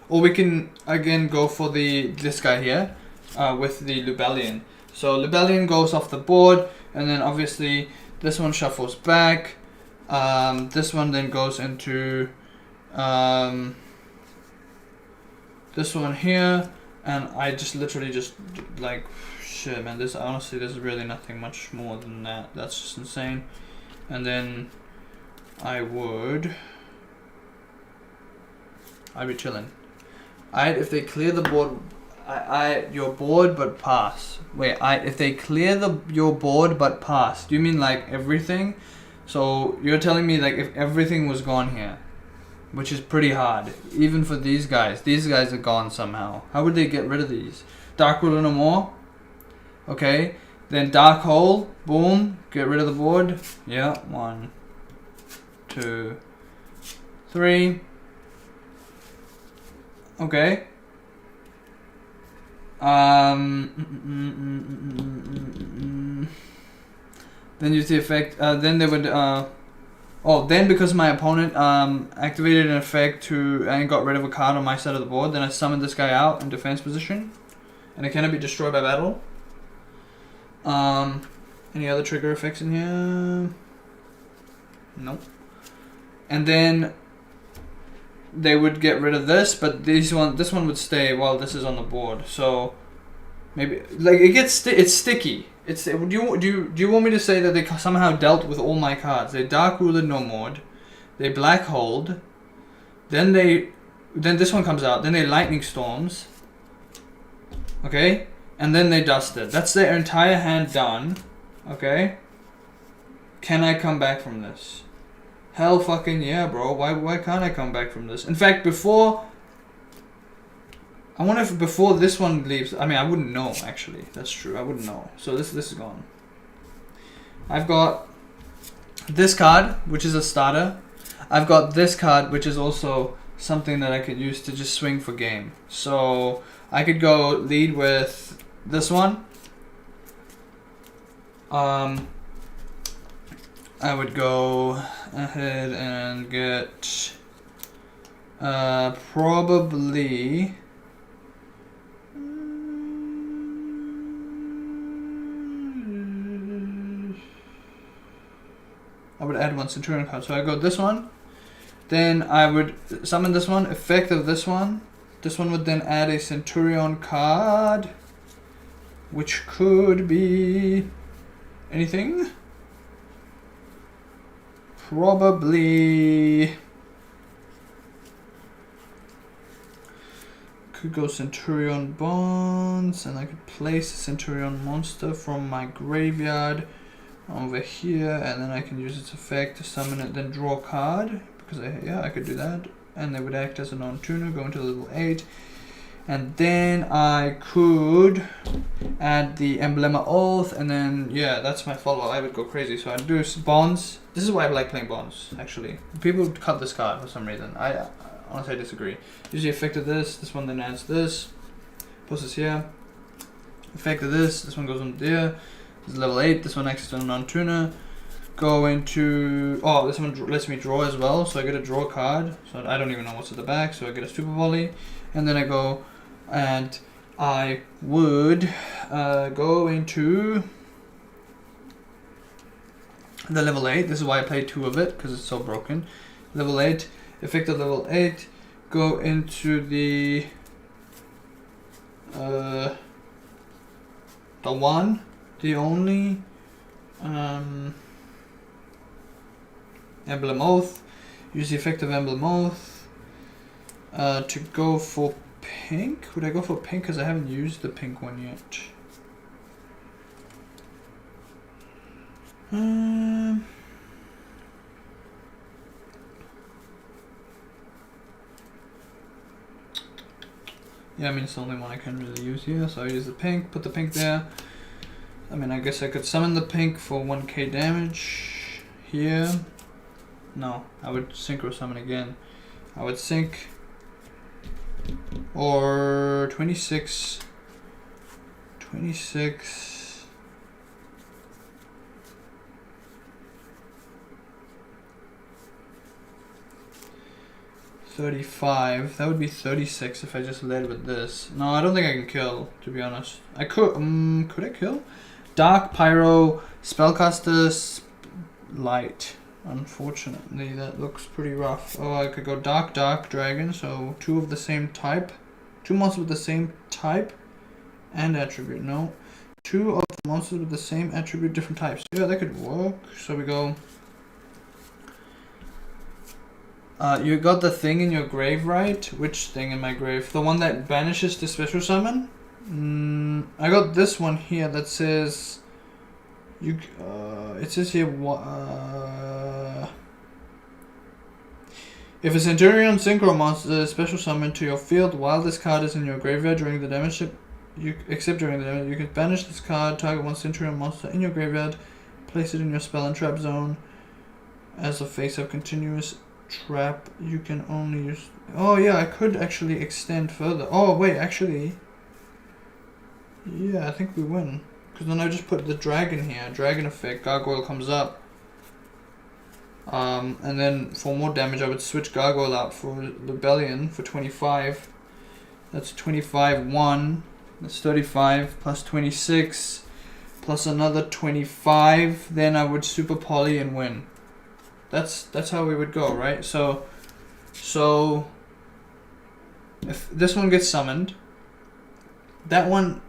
Or we can again go for this guy here with the Rebellion. So Rebellion goes off the board, and then obviously this one shuffles back. This one then goes into this one here. And I just literally just like, shit, man. This honestly, there's really nothing much more than that. That's just insane. And then I'd be chilling. If they clear the board, you're bored but pass. Wait, if they clear your board but pass, do you mean like everything? So you're telling me like if everything was gone here, which is pretty hard, even for these guys. These guys are gone somehow. How would they get rid of these? Dark Ruler no more. Okay, then Dark Hole, boom, get rid of the board. Yeah, 1, 2, 3. Okay. Then use the effect. Then they would. Then because my opponent activated an effect and got rid of a card on my side of the board, then I summoned this guy out in defense position, and it cannot be destroyed by battle. Any other trigger effects in here? Nope. And then they would get rid of this, but this one would stay while this is on the board. So maybe like it's sticky. Do you want me to say that they somehow dealt with all my cards? They Dark Ruler no more, they Black Hold, then this one comes out, then they Lightning Storms. Okay, and then they dusted. That's their entire hand done. Okay. Can I come back from this? Hell fucking yeah, bro. Why can't I come back from this? In fact, I wonder if before this one leaves. I mean, I wouldn't know actually. That's true. I wouldn't know. So this is gone. I've got this card, which is a starter. I've got this card, which is also something that I could use to just swing for game. So I could go lead with this one. I would go ahead and get probably I would add one Centurion card. So I go this one, then I would summon this one, effect of this one. This one would then add a Centurion card, which could be anything. Probably could go Centurion Bonds, and I could place a Centurion monster from my graveyard over here, and then I can use its effect to summon it, then draw a card, because I could do that, and they would act as a non-tuner, go into level 8, and then I could add the Emblem of Oath, and then yeah, that's my follow. I would go crazy, so I'd do Bonds. This is why I like playing Bonds, actually. People cut this card for some reason. I honestly disagree. Use the effect of this one then adds this, post this here, effect of this one goes on there. This is level 8, this one acts as a non-tuner. Go into, this one lets me draw as well, so I get a draw card. So I don't even know what's at the back, so I get a Super Volley. And then I go, and I would go into the level 8. This is why I played 2 of it, because it's so broken. Level 8, effect of level 8, go into the one, the only Emblem Oath. Use the effect of Emblem Oath to go for pink. Would I go for pink? Because I haven't used the pink one yet. Yeah, I mean it's the only one I can really use here, so I use the pink, put the pink there. I mean, I guess I could summon the pink for 1k damage here. No, I would synchro summon again. I would sync or 26. $35. That would be 36 if I just led with this. No, I don't think I can kill, to be honest. I could. Could I kill? Dark Pyro Spellcaster Light. Unfortunately, that looks pretty rough. Oh, I could go Dark Dragon, so 2 of the same type. 2 monsters with the same type and attribute. No. 2 of the monsters with the same attribute, different types. Yeah, that could work. So we go. You got the thing in your grave, right? Which thing in my grave? The one that banishes the special summon? I got this one here that says... it says here... if a Centurion Synchro monster is special summoned to your field while this card is in your graveyard during the damage step, you can banish this card, target one Centurion monster in your graveyard, place it in your spell and trap zone. As a face-up continuous trap, you can only use... Oh yeah, I could actually extend further. Oh wait, actually... Yeah, I think we win. Because then I just put the dragon here, dragon effect, gargoyle comes up. And then for more damage I would switch gargoyle out for rebellion for 25. That's 25, 1. That's 35 plus 26 plus another 25. Then I would super poly and win. That's how we would go, right? So if this one gets summoned, that one...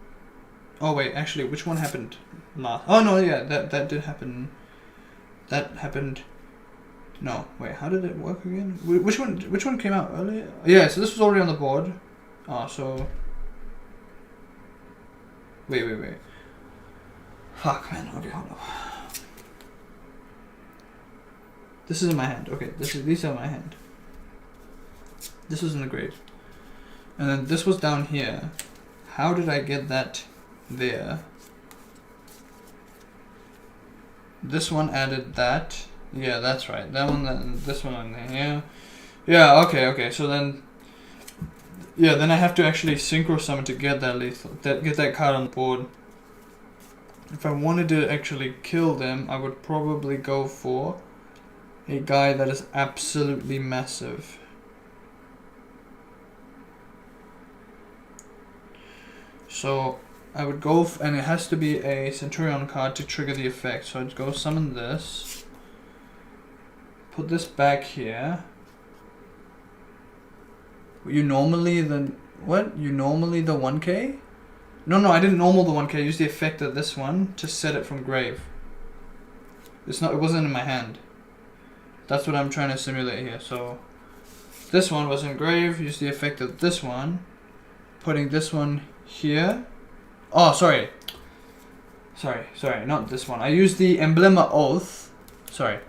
Oh wait, actually, which one happened last? Oh no, yeah, that did happen. That happened. No, wait, how did it work again? Which one came out earlier? Yeah, so this was already on the board. Oh, so... Wait. Fuck, man. Okay, hold on. This is in my hand. Okay, these are my hand. This was in the grave. And then this was down here. How did I get that there? This one added that. Yeah, that's right. That one, this one on there. Yeah, okay. So then, yeah, then I have to actually synchro summon to get that lethal, get that card on the board. If I wanted to actually kill them, I would probably go for a guy that is absolutely massive. So I would go, and it has to be a Centurion card to trigger the effect. So I'd go summon this. Put this back here. You normally the 1k? No, I didn't normal the 1k. I used the effect of this one to set it from grave. It wasn't in my hand. That's what I'm trying to simulate here. So this one was in grave. Use the effect of this one. Putting this one here. Oh, sorry, not this one. I used the Emblema Oath. Sorry.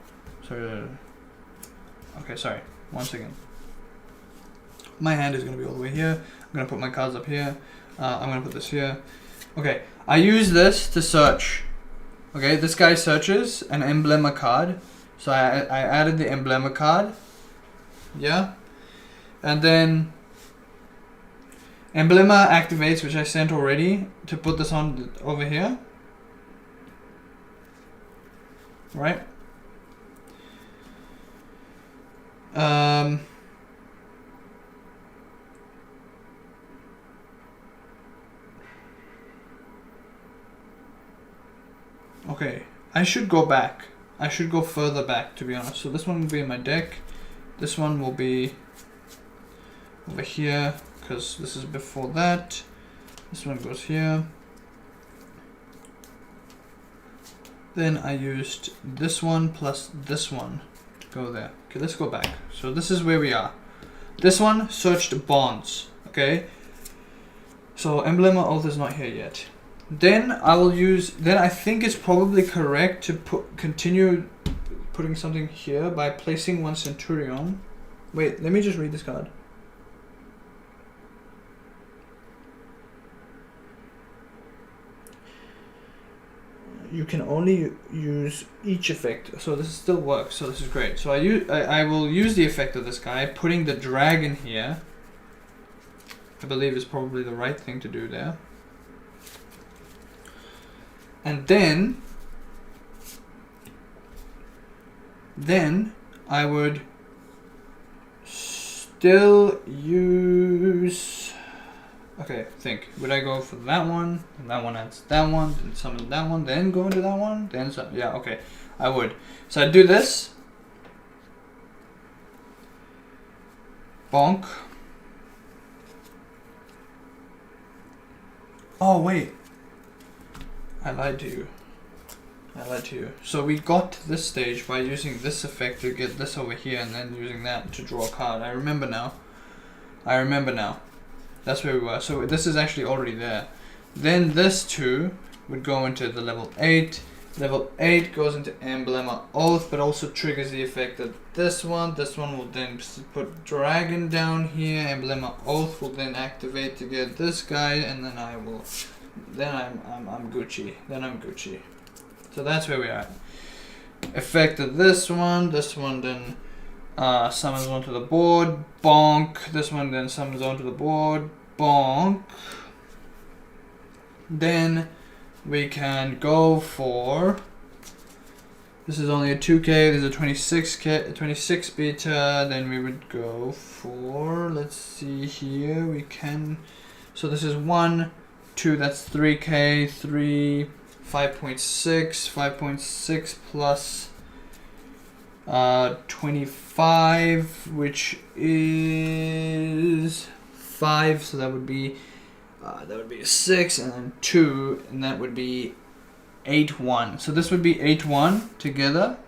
Okay, sorry. One second. My hand is going to be all the way here. I'm going to put my cards up here. I'm going to put this here. Okay, I use this to search. Okay, this guy searches an Emblema card. So I added the Emblema card. Yeah. And then Emblema activates, which I sent already, to put this on over here. Right? Okay, I should go back. I should go further back, to be honest. So this one will be in my deck. This one will be over here, because this is before that. This one goes here. Then I used this one plus this one to go there. Okay, let's go back. So this is where we are. This one searched bonds. Okay. So Emblema Oath is not here yet. Then I will use. Then I think it's probably correct to continue putting something here by placing one Centurion. Wait, let me just read this card. You can only use each effect, so this still works. So this is great. So I will use the effect of this guy, putting the dragon here. I believe is probably the right thing to do there. And then I would still use. Okay, think. Would I go for that one? And that one adds that one, then summon that one, then go into that one, then yeah, okay. I would. So I'd do this. Bonk. Oh wait, I lied to you. So we got to this stage by using this effect to get this over here, and then using that to draw a card. I remember now. That's where we were. So this is actually already there. Then this 2 would go into the level 8. Level 8 goes into Emblema Oath, but also triggers the effect that this one will then put Dragon down here. Emblema Oath will then activate to get this guy, and then I'm Gucci. So that's where we are. Effect of this one then summons onto the board, bonk. This one then summons onto the board, bonk. Then we can go for, this is only a 2k, there's a 26 beta, then we would go for, let's see here, we can, so this is 1, 2, that's 3k, 3, 5.6 plus 25, which is 5, so that would be a 6, and then 2, and that would be 8-1. So this would be 8-1 together.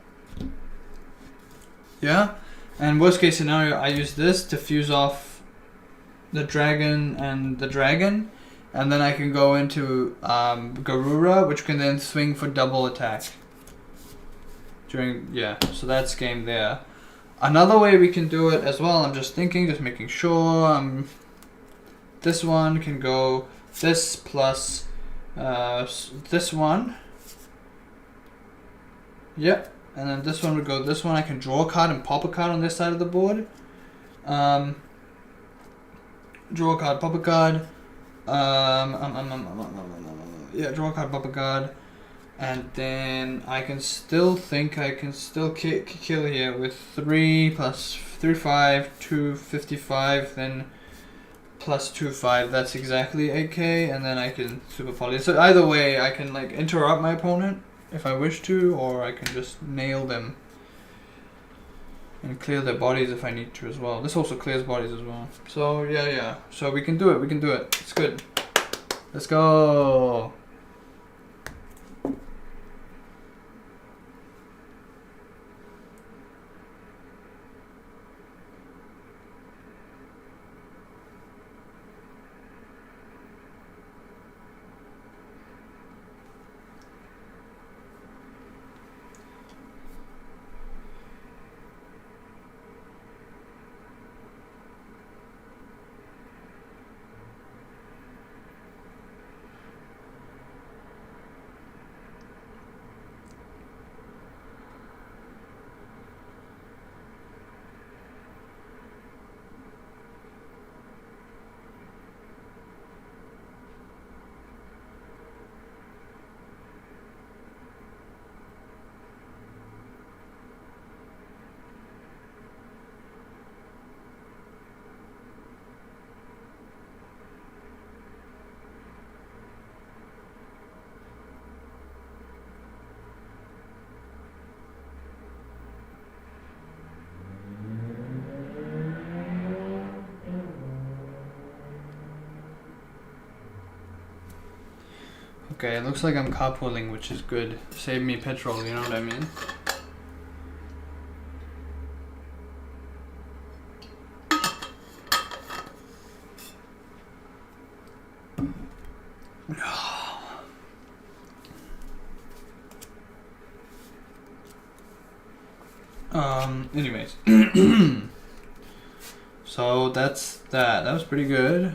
Yeah, and worst case scenario, I use this to fuse off the dragon and the dragon, and then I can go into Garura, which can then swing for double attack. So that's game there. Another way we can do it as well, I'm just thinking, just making sure, this one can go this plus this one. Yep, and then this one would go this one. I can draw a card and pop a card on this side of the board. Draw a card, pop a card. Yeah, draw a card, pop a card. And then I can still kill here with 3 plus 3, 5, 2, 55, then plus 2, 5, that's exactly 8k, and then I can super poly. So either way, I can like interrupt my opponent if I wish to, or I can just nail them and clear their bodies if I need to as well. This also clears bodies as well. So yeah. So we can do it, It's good. Let's go. Okay, it looks like I'm carpooling, which is good. Save me petrol, you know what I mean? Anyways. So that's that. That was pretty good.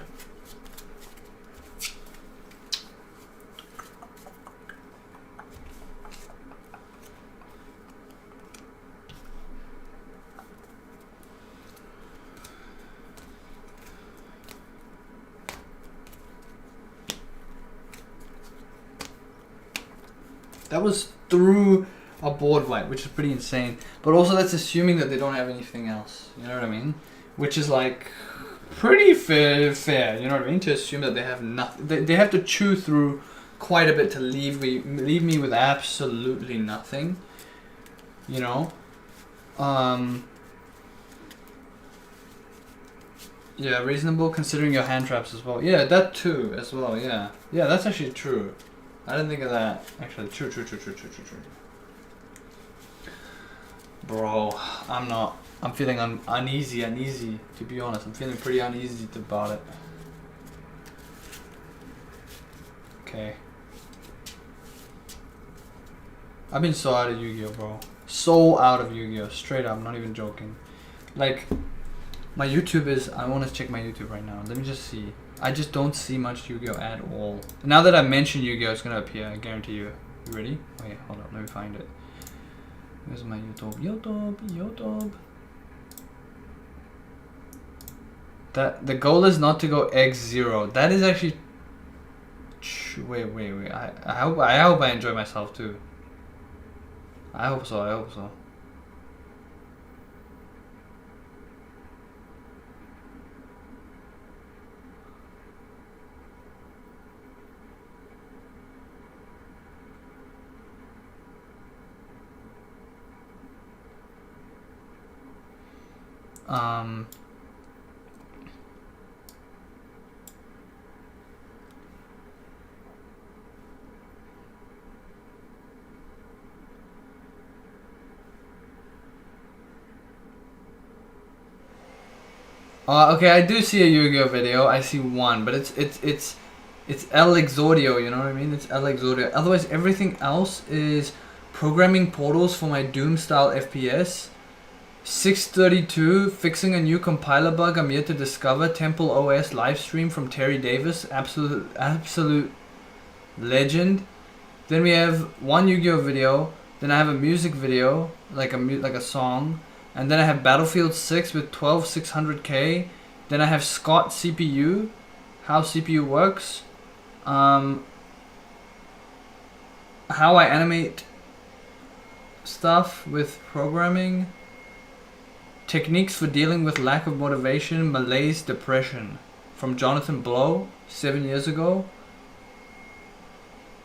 That was through a board wipe, which is pretty insane. But also that's assuming that they don't have anything else. You know what I mean? Which is like pretty fair. You know what I mean? To assume that they have nothing. They have to chew through quite a bit to leave me with absolutely nothing. You know? Yeah, reasonable considering your hand traps as well. Yeah, that too as well. Yeah, yeah, that's actually true. I didn't think of that. Actually, true. Bro, I'm not. I'm feeling uneasy. To be honest, I'm feeling pretty uneasy about it. Okay. I've been so out of Yu-Gi-Oh, bro. So out of Yu-Gi-Oh, straight up. I'm not even joking. Like, my YouTube is. I want to check my YouTube right now. Let me just see. I just don't see much Yu-Gi-Oh at all. Now that I mentioned Yu-Gi-Oh, it's gonna appear. I guarantee you. You ready? Wait, hold up. Let me find it. Where's my YouTube? YouTube. That the goal is not to go X0. That is actually. Wait. I hope I enjoy myself too. I hope so. Okay, I do see a Yu-Gi-Oh video. I see one, but it's El Exordio. You know what I mean? It's El Exordio. Otherwise, everything else is programming portals for my Doom style FPS. 632, fixing a new compiler bug I'm yet to discover. Temple OS livestream from Terry Davis, absolute legend. Then we have one Yu-Gi-Oh video. Then I have a music video, like a song. And then I have Battlefield 6 with 12600K. Then I have Scott CPU, how CPU works. How I animate stuff with programming. Techniques for dealing with lack of motivation, malaise, depression. From Jonathan Blow, 7 years ago.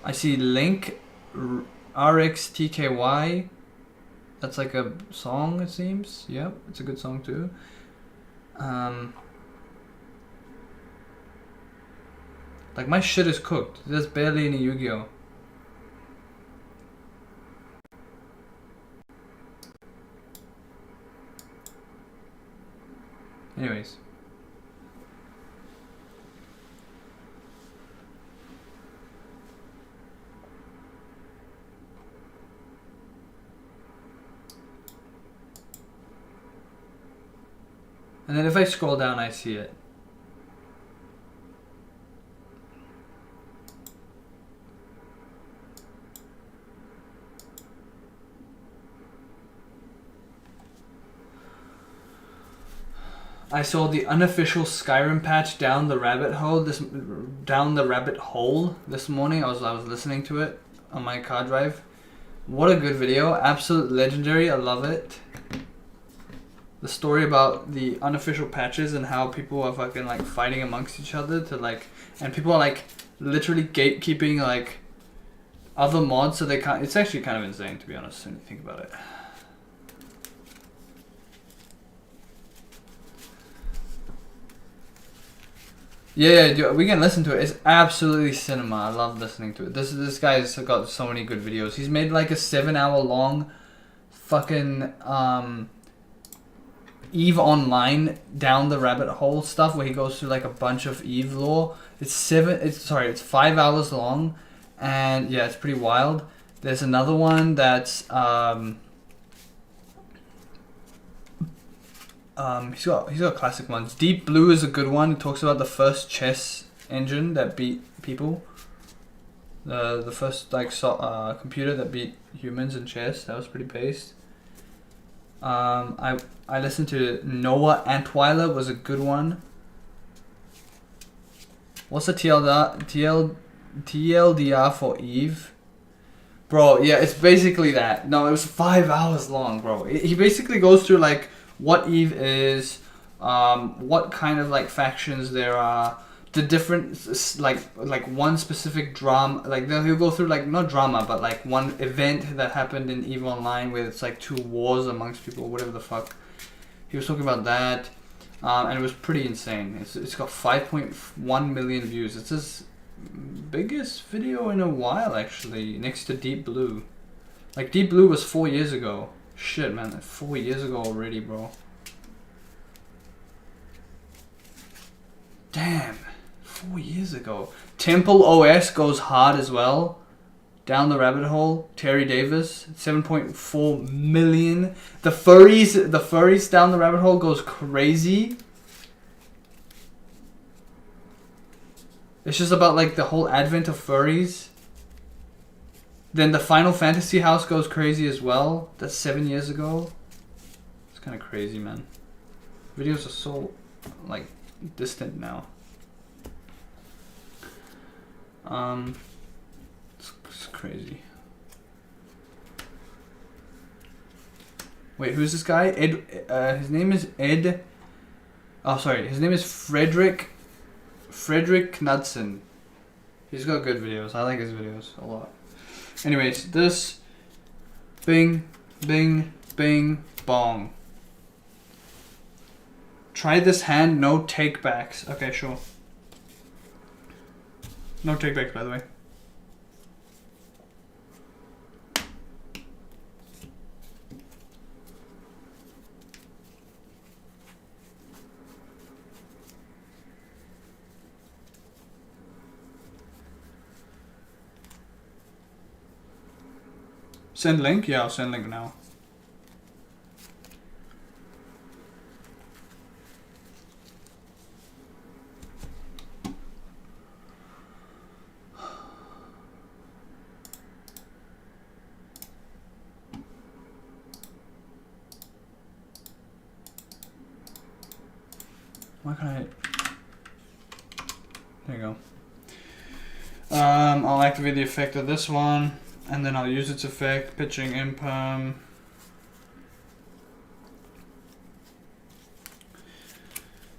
I see Link, RXTKY. That's like a song, it seems. Yep, it's a good song too. Like, my shit is cooked. There's barely any Yu-Gi-Oh. Anyways. And then if I scroll down, I see it. I saw the unofficial Skyrim patch down the rabbit hole this morning. I was listening to it on my car drive. What a good video. Absolute legendary. I love it. The story about the unofficial patches and how people are fucking like fighting amongst each other to like, and people are like literally gatekeeping like other mods so they can't. It's actually kind of insane, to be honest, when you think about it. Yeah, we can listen to it. It's absolutely cinema. I love listening to it. This guy's got so many good videos. He's made like a 7-hour long fucking EVE Online down the rabbit hole stuff where he goes through like a bunch of EVE lore. It's 5 hours long, and yeah, it's pretty wild. There's another one that's he's got classic ones. Deep Blue is a good one. It talks about the first chess engine that beat people. The first like computer that beat humans in chess. That was pretty based. I listened to Noah Antweiler, was a good one. What's the TLDR for Eve? Bro, yeah, it's basically that. No, it was 5 hours long, bro. He basically goes through like what Eve is, what kind of like factions there are, the different like one specific drama, like he'll go through like not drama but like one event that happened in EVE Online where it's like two wars amongst people, whatever the fuck. He was talking about that. And it was pretty insane. It's got 5.1 million views. It's his biggest video in a while, actually, next to Deep Blue. Like, Deep Blue was 4 years ago. Shit, man, 4 years ago already, bro. Damn, 4 years ago. Temple OS goes hard as well. Down the Rabbit Hole, Terry Davis, 7.4 million. The furries Down the Rabbit Hole goes crazy. It's just about like the whole advent of furries. Then the Final Fantasy house goes crazy as well. That's 7 years ago. It's kind of crazy, man. Videos are so like distant now. It's crazy. Wait, who's this guy? His name is Ed. Oh, sorry. His name is Frederick Knudsen. He's got good videos. I like his videos a lot. Anyways, this bing, bing, bing, bong. Try this hand, no take backs. Okay, sure. No take backs, by the way. Send link? Yeah, I'll send link now. Why can't I? There you go. I'll activate the effect of this one. And then I'll use its effect, pitching imperm.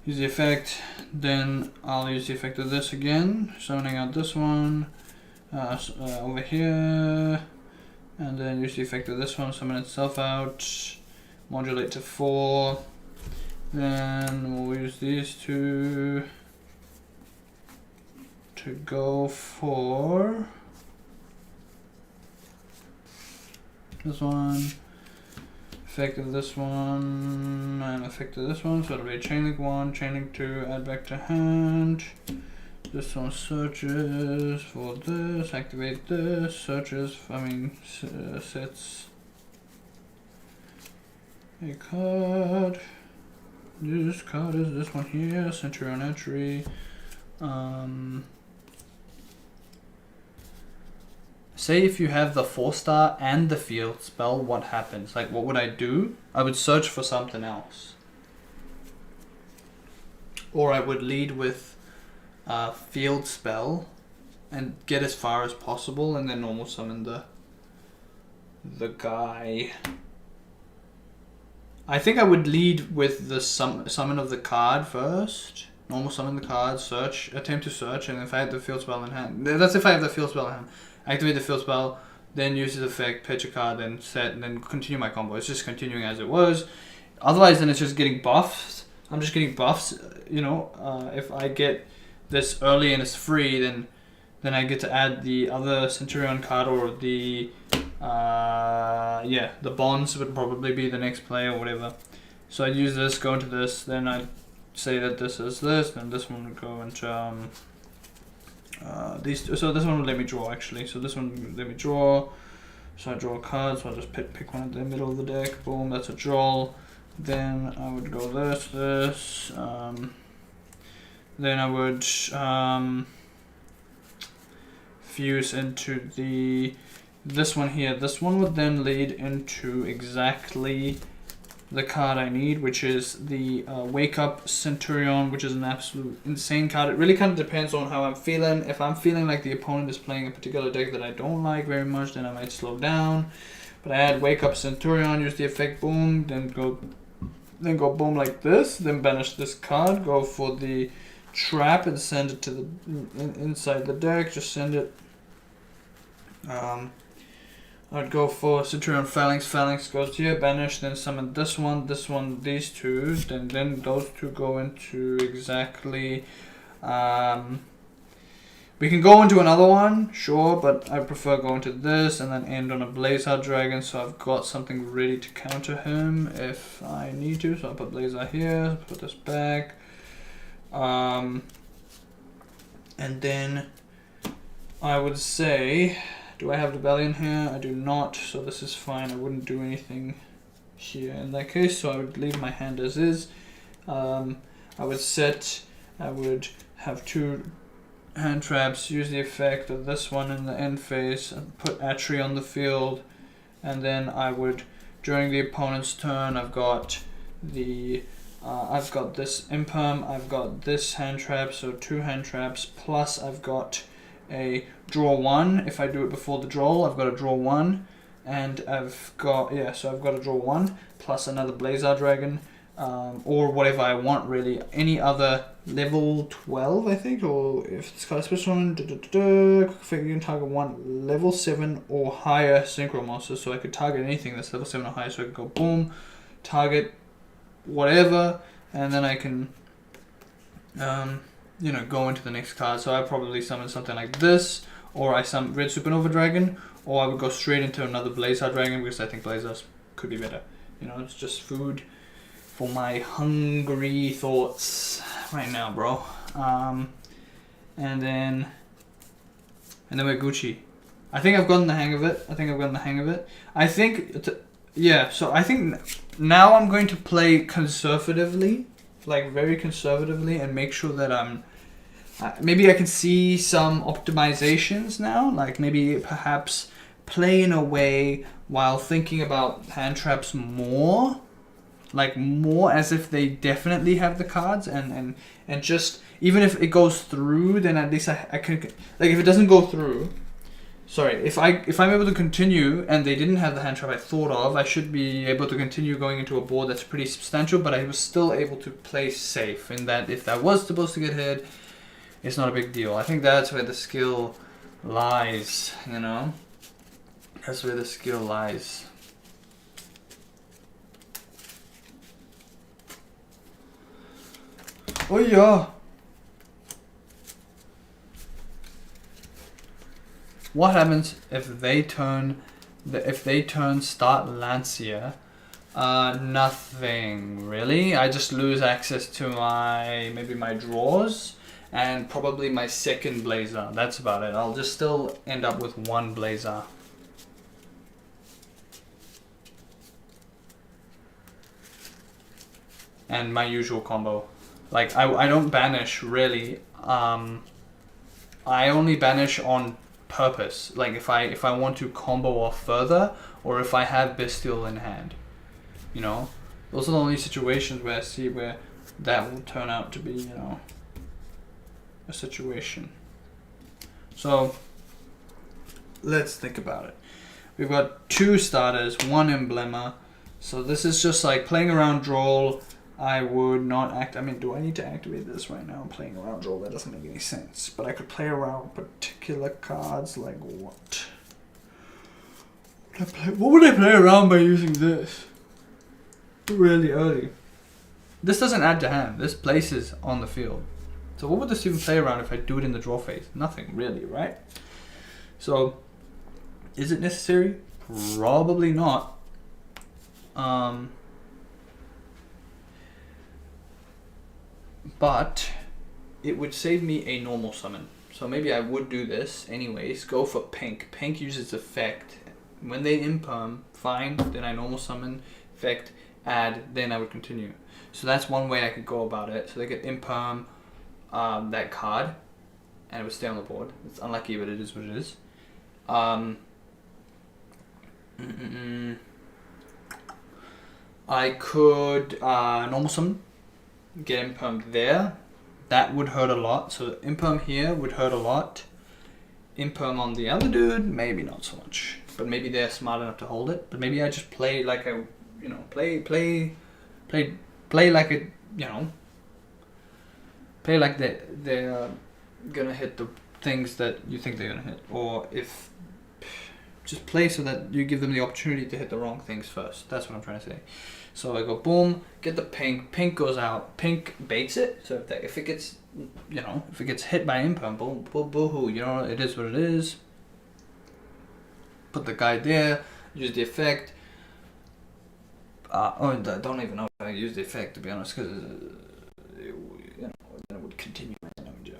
Use the effect, then I'll use the effect of this again, summoning out this one over here, and then use the effect of this one, summon itself out, modulate to 4, then we'll use these two to go for this one, effect of this one, and effect of this one. So it'll be a chain link 1, chain link 2, add back to hand. This one searches for this, activate this, searches, sets a card. This card is this one here, Centurion Entry. Say if you have the 4-star and the field spell, what happens? Like, what would I do? I would search for something else. Or I would lead with a field spell and get as far as possible and then normal summon the guy. I think I would lead with the summon of the card first. Normal summon the card, search, attempt to search, and if I have the field spell in hand. That's if I have the field spell in hand. Activate the field spell, then use the effect, pitch a card, then set, and then continue my combo. It's just continuing as it was. Otherwise, then it's just getting buffs. I'm just getting buffs, you know. If I get this early and it's free, then I get to add the other Centurion card or the the bonds would probably be the next play or whatever. So I'd use this, go into this, then I'd say that this is this, then this one would go into these two. So this one would let me draw actually. So this one would let me draw. So I draw a card, so I'll just pick one at the middle of the deck. Boom, that's a draw. Then I would go this. Then I would fuse into this one here. This one would then lead into exactly the card I need, which is the Wake Up Centurion, which is an absolute insane card. It really kind of depends on how I'm feeling. If I'm feeling like the opponent is playing a particular deck that I don't like very much, then I might slow down. But I add Wake Up Centurion, use the effect, boom, then go boom like this, then banish this card, go for the trap and send it to the inside the deck. Just send it. I'd go for Centurion Phalanx. Phalanx goes here, banish, then summon this one, these two, then those two go into exactly. We can go into another one, sure, but I prefer going to this and then end on a Blazer Dragon, so I've got something ready to counter him if I need to. So I'll put Blazer here, put this back. And then I would say, do I have Rebellion here? I do not, so this is fine. I wouldn't do anything here in that case, so I would leave my hand as is. I would have 2 hand traps, use the effect of this one in the end phase, and put Atri on the field, and then I would, during the opponent's turn, I've got this Imperm, I've got this hand trap, so 2 hand traps, plus I've got a draw 1. If I do it before the draw, I've got a draw 1, and I've got a draw 1, plus another Blazer Dragon, or whatever I want really. Any other level 12, I think, or if it's got a special one, you can target 1 level 7 or higher synchro monster. So I could target anything that's level 7 or higher, so I could go boom, target whatever, and then I can go into the next card. So I probably summon something like this, or I summon Red Supernova Dragon, or I would go straight into another Blazer Dragon because I think Blazers could be better. It's just food for my hungry thoughts right now, bro. And then we're Gucci. I think I've gotten the hang of it. So I think now I'm going to play conservatively, like very conservatively, and make sure that maybe I can see some optimizations now, like maybe perhaps play in a way while thinking about hand traps more as if they definitely have the cards, and just, even if it goes through, then at least I can, like, if it doesn't go through, if I'm able to continue and they didn't have the hand trap I thought of, I should be able to continue going into a board that's pretty substantial, but I was still able to play safe in that if that was supposed to get hit, it's not a big deal. I think that's where the skill lies, That's where the skill lies. Oh yeah. What happens if they turn start Lancia? Nothing really. I just lose access to maybe my draws and probably my second Blazer. That's about it. I'll just still end up with 1 Blazer. And my usual combo. Like, I don't banish really. I only banish on purpose. Like if I want to combo off further, or if I have Bestial in hand. Those are the only situations where I see where that will turn out to be, a situation. So let's think about it. We've got 2 starters, 1 Emblemmer. So this is just like playing around Droll. I would not do I need to activate this right now? I'm playing around Droll, that doesn't make any sense. But I could play around particular cards, like what? What would I play around by using this? Really early. This doesn't add to hand, this places on the field. So what would this even play around if I do it in the draw phase? Nothing really, right? So, is it necessary? Probably not. But it would save me a normal summon. So maybe I would do this anyways. Go for Pink. Pink uses effect. When they imperm, fine. Then I normal summon, effect, add, then I would continue. So that's one way I could go about it. So they could imperm that card, and it would stay on the board. It's unlucky, but it is what it is. I could normal summon, get imperm there. That would hurt a lot. So imperm here would hurt a lot. Imperm on the other dude, maybe not so much. But maybe they're smart enough to hold it. But maybe I just play like a, play like a, play like they're gonna hit the things that you think they're gonna hit. Or if just play so that you give them the opportunity to hit the wrong things first. That's what I'm trying to say. So I go boom, get the pink. Pink goes out. Pink baits it. So if it gets, you know, if it gets hit by imperm, boom, boo-hoo. You know, it is what it is. Put the guy there. Use the effect. I don't even know if I use the effect, to be honest, because then it would continue.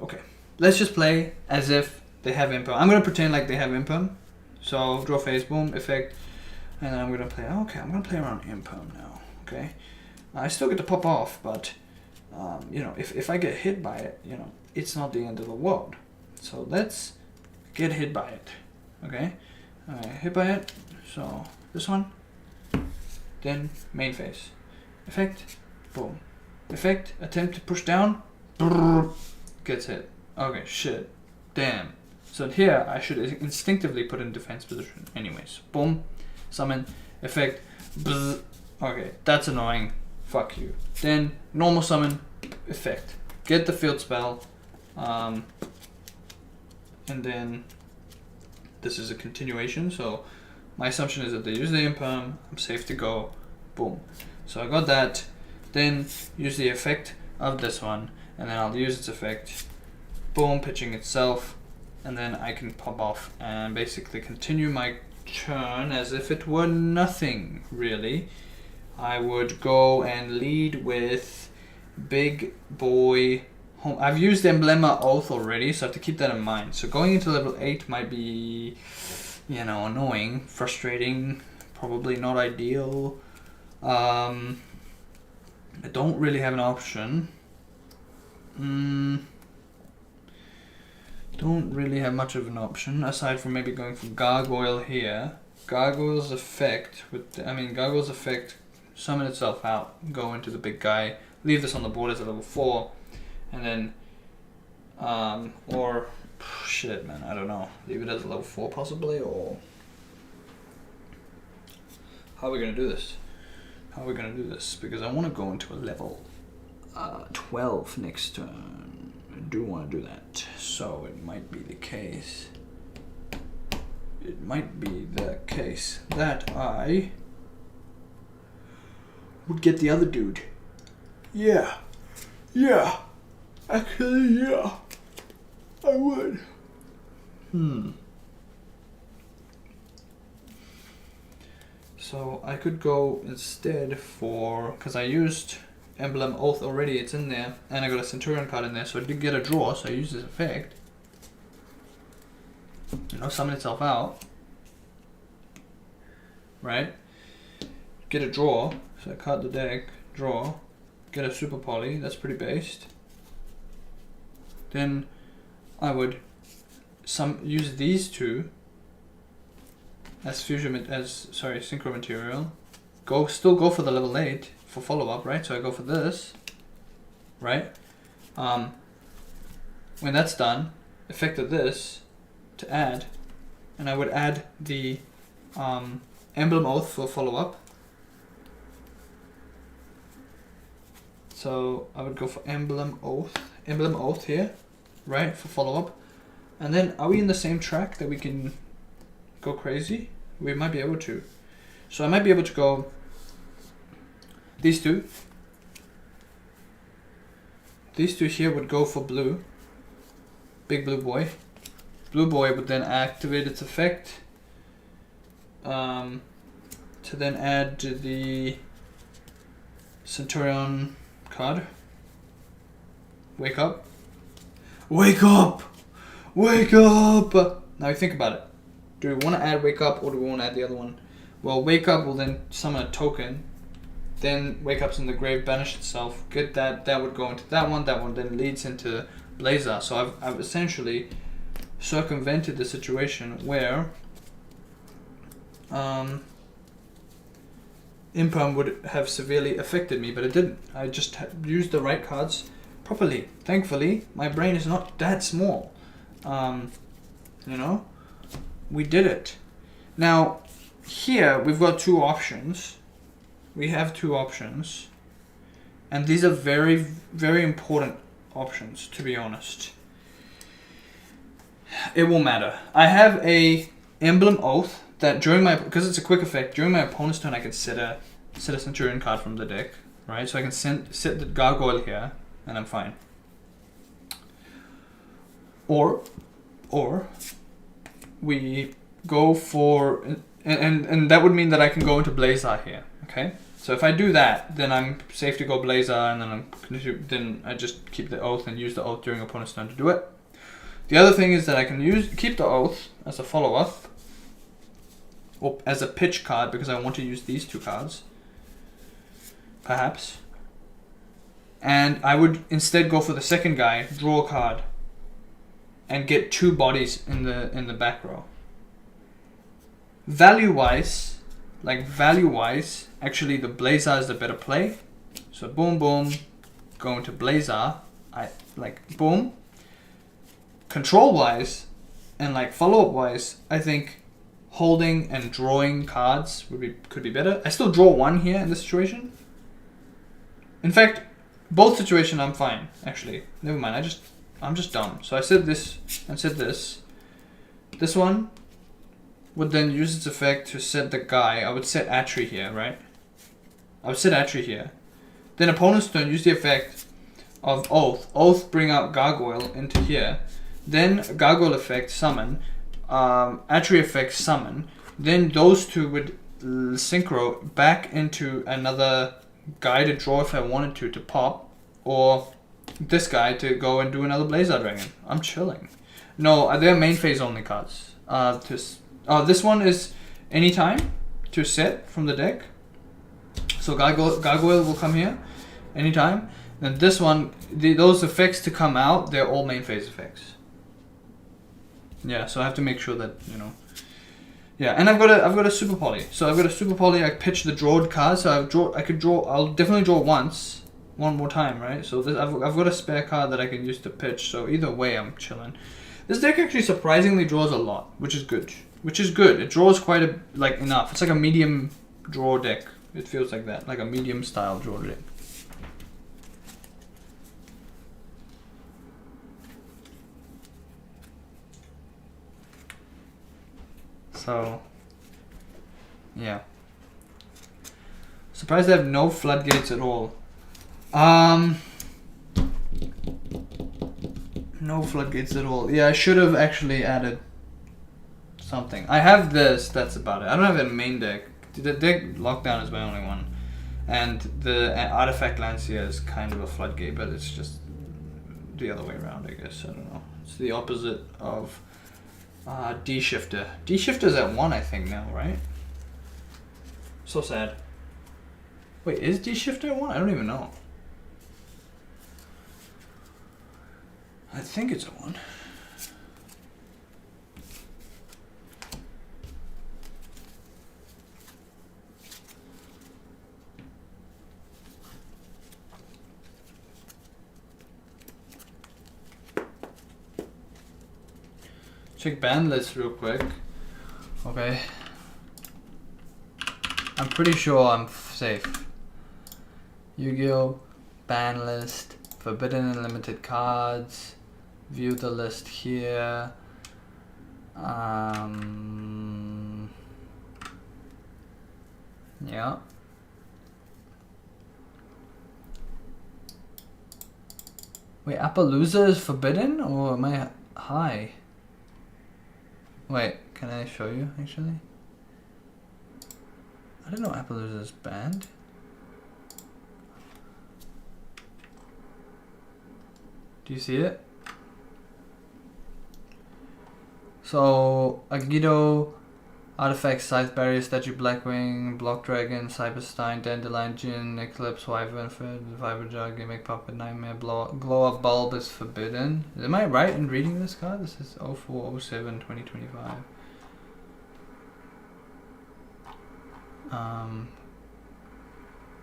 Okay, let's just play as if they have imperm. I'm gonna pretend like they have imperm. So draw phase, boom, effect, and then I'm gonna play. Okay, I'm gonna play around imperm now. Okay, I still get to pop off, but you know, if I get hit by it, you know, it's not the end of the world. So let's get hit by it. Okay, hit by it. So this one. Then main phase. Effect, boom. Effect, attempt to push down, gets hit. Okay, shit. Damn. So here I should instinctively put in defense position. Anyways, boom, summon, effect, bzz. Okay, that's annoying. Fuck you. Then normal summon, effect. Get the field spell, and then this is a continuation, so my assumption is that they use the imperm, I'm safe to go, boom. So I got that, then use the effect of this one, and then I'll use its effect, boom, pitching itself, and then I can pop off and basically continue my turn as if it were nothing, really. I would go and lead with Big Boy Home. I've used Emblema Oath already, so I have to keep that in mind. So going into level 8 might be, you know, annoying, frustrating, probably not ideal. I don't really have an option. Don't really have much of an option aside from maybe going for Gargoyle here. Gargoyle's effect Gargoyle's effect, summon itself out, go into the big guy, leave this on the board as a level 4, and then or shit, man, I don't know. Leave it as a level 4 possibly, or how are we gonna do this? Because I want to go into a level 12 next turn. I do want to do that, so it might be the case. That I would get the other dude. Yeah. Actually, yeah. I would. So I could go instead for, because I used Emblem Oath already, it's in there, and I got a Centurion card in there, so I did get a draw, so I used this effect. You know, summon itself out. Right? Get a draw, so I cut the deck, draw, get a Super Poly, that's pretty based. Then I would use these two as synchro material. Still go for the level 8 for follow up, right? So I go for this, right? When that's done, effect of this to add, and I would add the Emblem Oath for follow up. So I would go for Emblem Oath here, right, for follow up. And then are we in the same track that we can go crazy? We might be able to. So I might be able to go these two. These two here would go for blue. Big blue boy. Blue boy would then activate its effect to then add the Centurion card. Wake up. Wake up! Wake up! Now you think about it. Do we want to add Wake Up or do we want to add the other one? Well, Wake Up will then summon a token. Then Wake Up's in the grave, banish itself. Get that. That would go into that one. That one then leads into Blazer. So I've essentially circumvented the situation where Imperm would have severely affected me, but it didn't. I just used the right cards properly. Thankfully, my brain is not that small. You know? We did it. Now, here we've got two options. We have two options. And these are very, very important options, to be honest. It will matter. I have a Emblem Oath that during my, because it's a quick effect, during my opponent's turn I can set a Centurion card from the deck, right? So I can set the Gargoyle here, and I'm fine. Or we go for, and that would mean that I can go into Blazar here, okay? So if I do that, then I'm safe to go Blazar, and then I just keep the Oath and use the Oath during opponent's turn to do it. The other thing is that I can keep the Oath as a follow-up, or as a pitch card, because I want to use these two cards, perhaps. And I would instead go for the second guy, draw a card, and get 2 bodies in the back row. Value-wise, actually the Blazar is the better play. So boom, boom, go into Blazar. Boom. Control-wise, and like follow-up-wise, I think holding and drawing cards could be better. I still draw 1 here in this situation. In fact, both situations I'm fine, actually. Never mind, I'm just dumb. So I said this and said this. This one would then use its effect to set the guy. I would set Atri here, right? I would set Atri here. Then opponent's turn, use the effect of Oath. Oath, bring out Gargoyle into here. Then Gargoyle effect, summon. Atri effect, summon. Then those two would synchro back into another guy to draw if I wanted to pop. Or this guy to go and do another Blazar Dragon. I'm chilling. No, they're main phase only cards. This one is anytime to set from the deck. So Gargoyle will come here anytime. Then this one, those effects to come out, they're all main phase effects. Yeah, so I have to make sure that, you know. Yeah, and I've got a Super Poly. So I've got a Super Poly. I pitch the drawed card. So I'll definitely draw one more time, right? So I've got a spare card that I can use to pitch. So either way, I'm chilling. This deck actually surprisingly draws a lot, which is good. It draws quite enough. It's like a medium draw deck. It feels like that, like a medium style draw deck. So, yeah. Surprised I have no floodgates at all. No floodgates at all. Yeah, I should have actually added something. I have this, that's about it. I don't have a main deck. The deck Lockdown is my only one. And the Artifact Lancia is kind of a floodgate, but it's just the other way around, I guess. I don't know. It's the opposite of D-Shifter. D-Shifter's at 1, I think, now, right? So sad. Wait, is D-Shifter at 1? I don't even know. I think it's at 1. Check ban list real quick. Okay. I'm pretty sure I'm safe. Yu-Gi-Oh! Ban list. Forbidden and limited cards. View the list here. Yeah. Wait, Appaloosa is forbidden, or am I high? Wait, can I show you actually? I didn't know Appaloosa is banned. Do you see it? So, Agido, Artifact, Scythe Barrier, Statue Blackwing, Block Dragon, Cyberstein, Dandelion Djinn, Eclipse, Wyvern, Viper Jug, Gimmick Puppet, Nightmare, Glow Up Bulb is forbidden. Am I right in reading this card? This is 04/07/2025.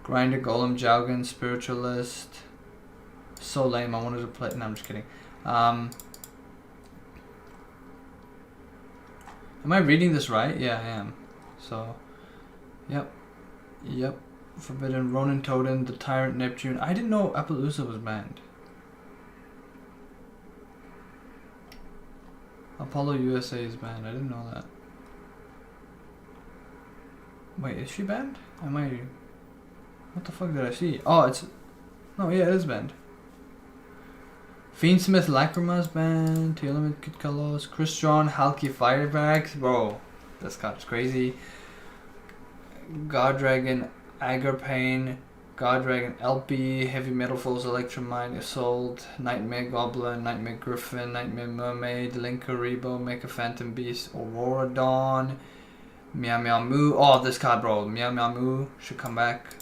Grinder, Golem, Jaugen, Spiritualist. So lame, I wanted to play. No, I'm just kidding. Am I reading this right? Yeah, I am. So, yep. Forbidden, Ronin Totem, the Tyrant Neptune. I didn't know Appaloosa was banned. Apollo USA is banned. I didn't know that. Wait, is she banned? Am I... What the fuck did I see? Oh, it's... No, yeah, it is banned. Fiendsmith Lacrima's banned. Telemid Kid Kalos. Chris John Halki Firebacks. Bro, this card's crazy. God Dragon Agarpain. God Dragon LP. Heavy Metal Foes Electromite. Assault. Nightmare Goblin. Nightmare Griffin. Nightmare Mermaid. Linkaribo. Mecha Phantom Beast. Aurora Dawn. Meow Meow Moo. Oh, this card, bro. Meow Meow Moo should come back.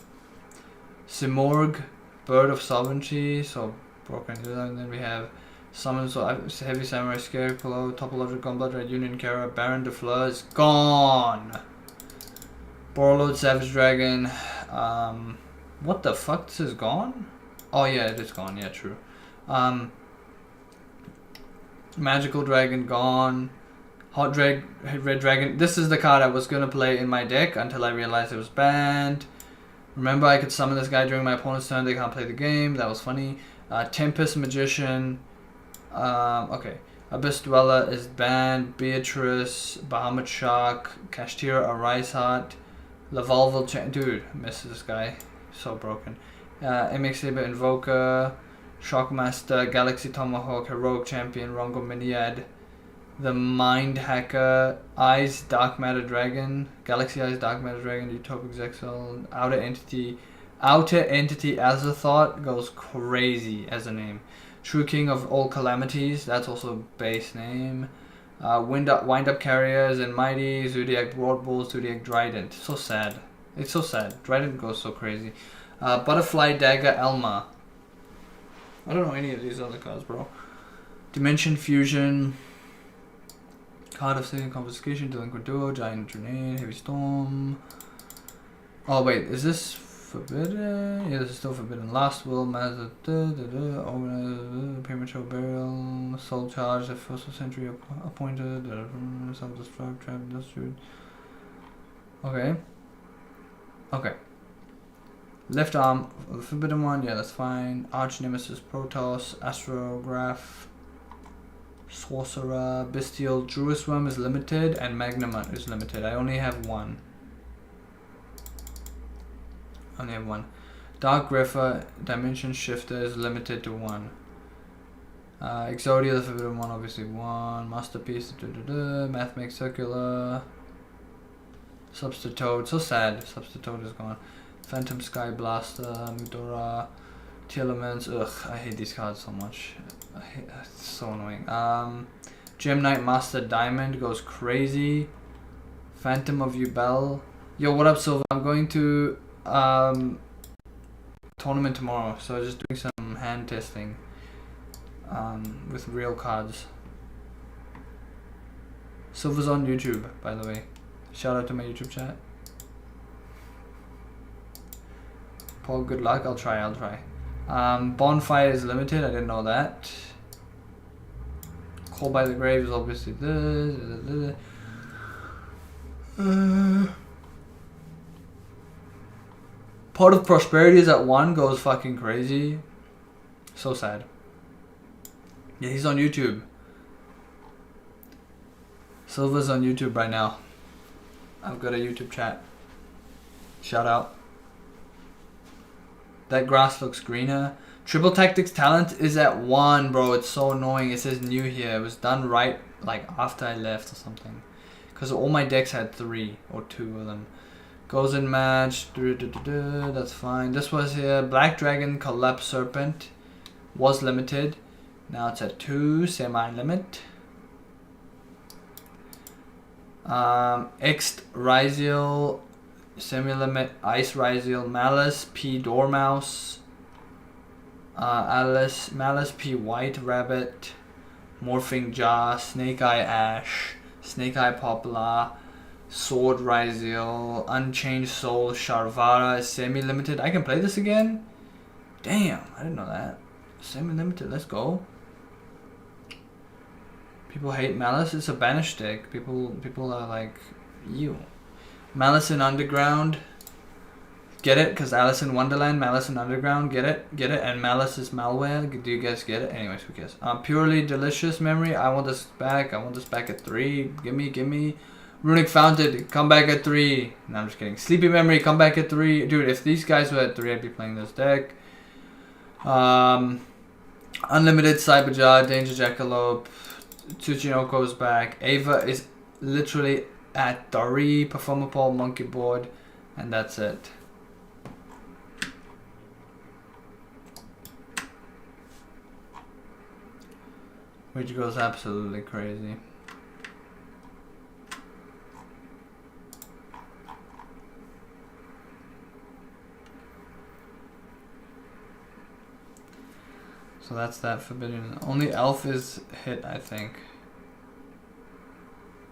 Simorg. Bird of Sovereignty. So broken. And then we have Summons, so Heavy Samurai Scarecrow, Topological Gunblood, Red Union Kara, Baron de Fleur is gone. Borlord Savage Dragon. What the fuck? This is gone? Oh yeah, it is gone. Yeah, true. Magical Dragon gone. Red Dragon. This is the card I was gonna play in my deck until I realized it was banned. Remember, I could summon this guy during my opponent's turn. They can't play the game. That was funny. Tempest Magician. Okay. Abyss Dweller is banned. Beatrice, Bahamut Shark, Kashtira Arisehart, Lavalval dude, I miss this guy. So broken. MX Saber Invoker, Shockmaster, Galaxy Tomahawk, Heroic Champion, Rongo Miniad, the Mind Hacker, Eyes Dark Matter Dragon, Galaxy Eyes Dark Matter Dragon, Utopic Exile, Outer Entity Azathoth goes crazy as a name. True King of All Calamities, that's also base name. Wind Up Carriers and Mighty, Zodiac Broadbull, Zodiac Trident. So sad. It's so sad. Trident goes so crazy. Butterfly Dagger Elma. I don't know any of these other cards, bro. Dimension Fusion. Card of Saving Confiscation, Delinquent Duo, Giant Grenade, Heavy Storm. Oh wait, is this forbidden? Yeah, this is still forbidden. Last Will, Premature Burial, Soul Charge, the First Century Appointed, Self-Destruct, Trap, Industrial. Okay. Okay. Left arm, the forbidden one, yeah, that's fine. Arch Nemesis Protoss, Astrograph, Sorcerer, Bestial, Druisworm is limited, and Magnamut is limited. I only have one. Dark Griffer, Dimension Shifter is limited to one. Exodia, the forbidden one, obviously one. Masterpiece, Mathmake Circular. Substitute, so sad. Substitute is gone. Phantom Sky Blaster, Mudora, Telements. Ugh, I hate these cards so much. It's so annoying. Gem Knight Master Diamond goes crazy. Phantom of Yubel. Yo, what up, Silva? I'm going to tournament tomorrow, so just doing some hand testing with real cards. Silva's on YouTube, by the way. Shout out to my YouTube chat. Paul, good luck. I'll try. Bonfire is limited. I didn't know that. Call by the Grave is obviously this. Pot of Prosperity is at 1, goes fucking crazy. So sad. Yeah, he's on YouTube. Silva's on YouTube right now. I've got a YouTube chat. Shout out. That grass looks greener. Triple Tactics Talent is at 1, bro. It's so annoying. It says new here. It was done right like after I left or something. Because all my decks had 3 or 2 of them. Goes in match. That's fine. This was here. Black Dragon Collapse Serpent was limited. Now it's at 2. Semi-limit. Ext Ryziel. Semi-limit. Ice Ryziel. Malice P. Dormouse. Malice P. White Rabbit. Morphing Jar. Snake Eye Ash. Snake Eye Poplar. Sword Ryziel. Unchanged Soul. Sharvara is semi-limited. I can play this again? Damn, I didn't know that. Semi-limited, let's go. People hate Malice. It's a banished deck. People are like, ew. Malice in Underground. Get it? Because Alice in Wonderland, Malice in Underground. Get it? And Malice is malware. Do you guys get it? Anyways, who cares? Purely Delicious Memory. I want this back. I want this back at 3. Gimme. Runic Fountain, come back at 3. No, I'm just kidding. Sleepy Memory, come back at 3. Dude, if these guys were at 3, I'd be playing this deck. Unlimited Cyberjar, Danger Jackalope, Tsuchinoko's back. Ava is literally at 3. Performapole, Monkey Board, and that's it. Which goes absolutely crazy. So that's that Forbidden. Only Elf is hit, I think.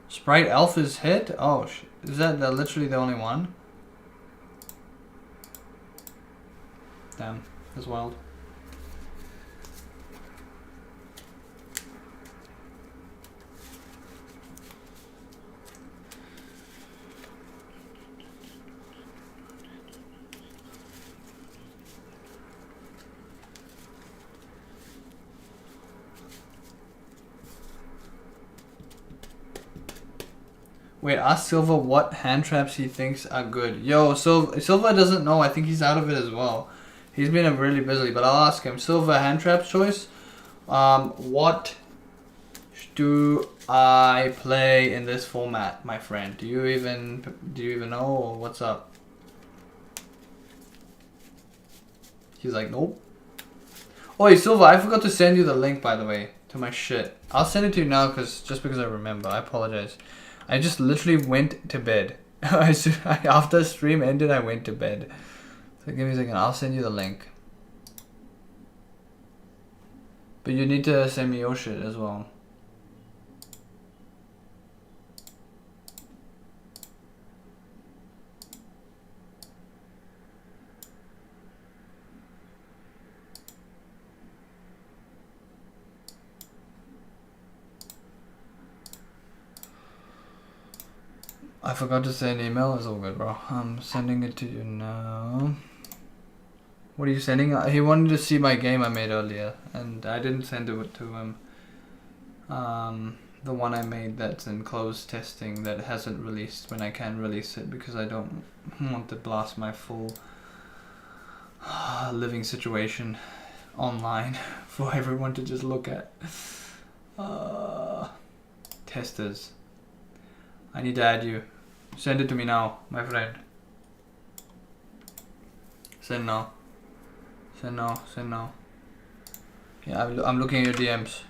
Sprite Elf is hit? Oh, is that literally the only one? Damn, that's wild. Wait, ask Silva what hand traps he thinks are good. Yo, Silva doesn't know. I think he's out of it as well. He's been really busy, but I'll ask him. Silva, hand traps choice. What do I play in this format, my friend? Do you even know, or what's up? He's like, nope. Oh, Silva, I forgot to send you the link, by the way, to my shit. I'll send it to you now, just because I remember. I apologize. I just literally went to bed. After stream ended, I went to bed. So give me a second. I'll send you the link. But you need to send me your shit as well. I forgot to send an email. It's all good, bro. I'm sending it to you now. What are you sending? He wanted to see my game I made earlier, and I didn't send it to him. The one I made that's in closed testing that hasn't released when I can release it because I don't want to blast my full living situation online for everyone to just look at. Testers. I need to add you. Send it to me now, my friend. Send now. Send now. Send now. Yeah, I'm looking at your DMs.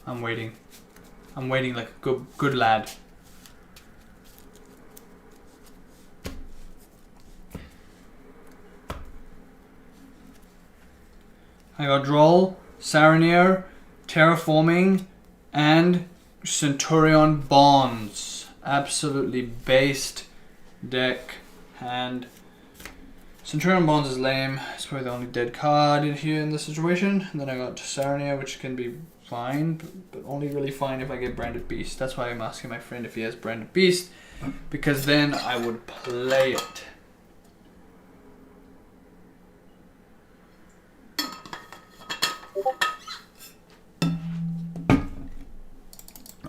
I'm waiting. I'm waiting like a good lad. I got Droll, Saranier, Terraforming, and Centurion Bonds. Absolutely based deck. And Centurion Bonds is lame. It's probably the only dead card in here in this situation. And then I got Saranier, which can be fine, but only really fine if I get Branded Beast. That's why I'm asking my friend if he has Branded Beast, because then I would play it.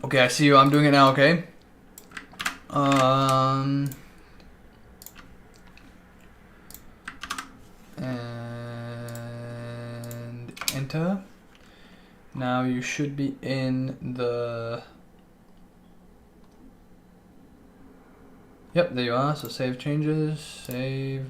Okay, I see you. I'm doing it now, okay? And enter. Now you should be in the... Yep, there you are. So save changes, save.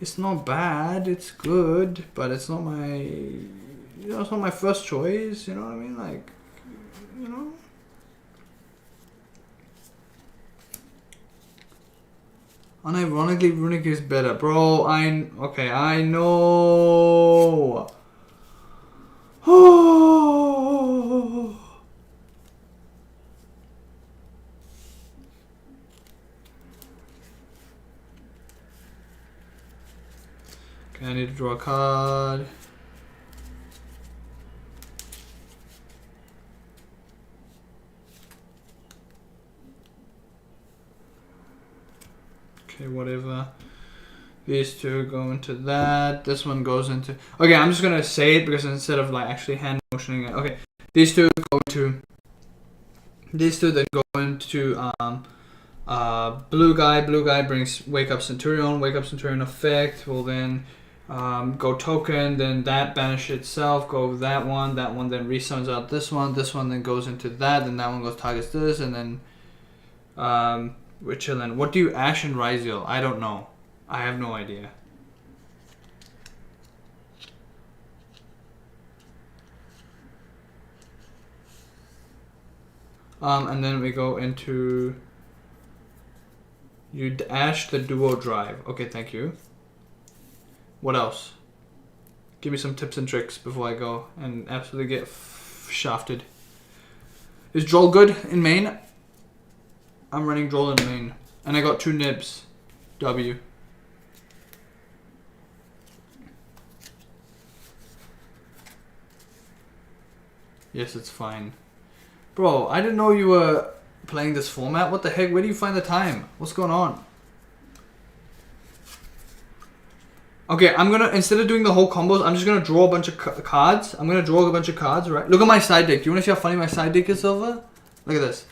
It's not bad, it's good, but it's not my, it's not my first choice, you know what I mean? Like, you know? Unironically, Runic is better. Bro, okay, I know. Oh. Okay, I need to draw a card. Okay, whatever. These two go into that. This one goes into... Okay, I'm just gonna say it because instead of like actually hand motioning it. Okay, these two go to... These two then go into blue guy. Blue guy brings Wake Up Centurion. Wake Up Centurion effect will then go token. Then that banish itself. Go that one. That one then resummons out this one. This one then goes into that. Then that one goes targets this. And then we're chilling. What do you Ash and Ryziel? I don't know. I have no idea. And then we go into... You Ash the duo drive. Okay, thank you. What else? Give me some tips and tricks before I go and absolutely get shafted. Is Droll good in main? I'm running Droll in main. And I got 2 nibs. W. Yes, it's fine. Bro, I didn't know you were playing this format. What the heck? Where do you find the time? What's going on? Okay, I'm gonna, instead of doing the whole combos, I'm just gonna draw a bunch of cards. I'm gonna draw a bunch of cards, right? Look at my side deck. Do you wanna see how funny my side deck is, Silver? Look at this.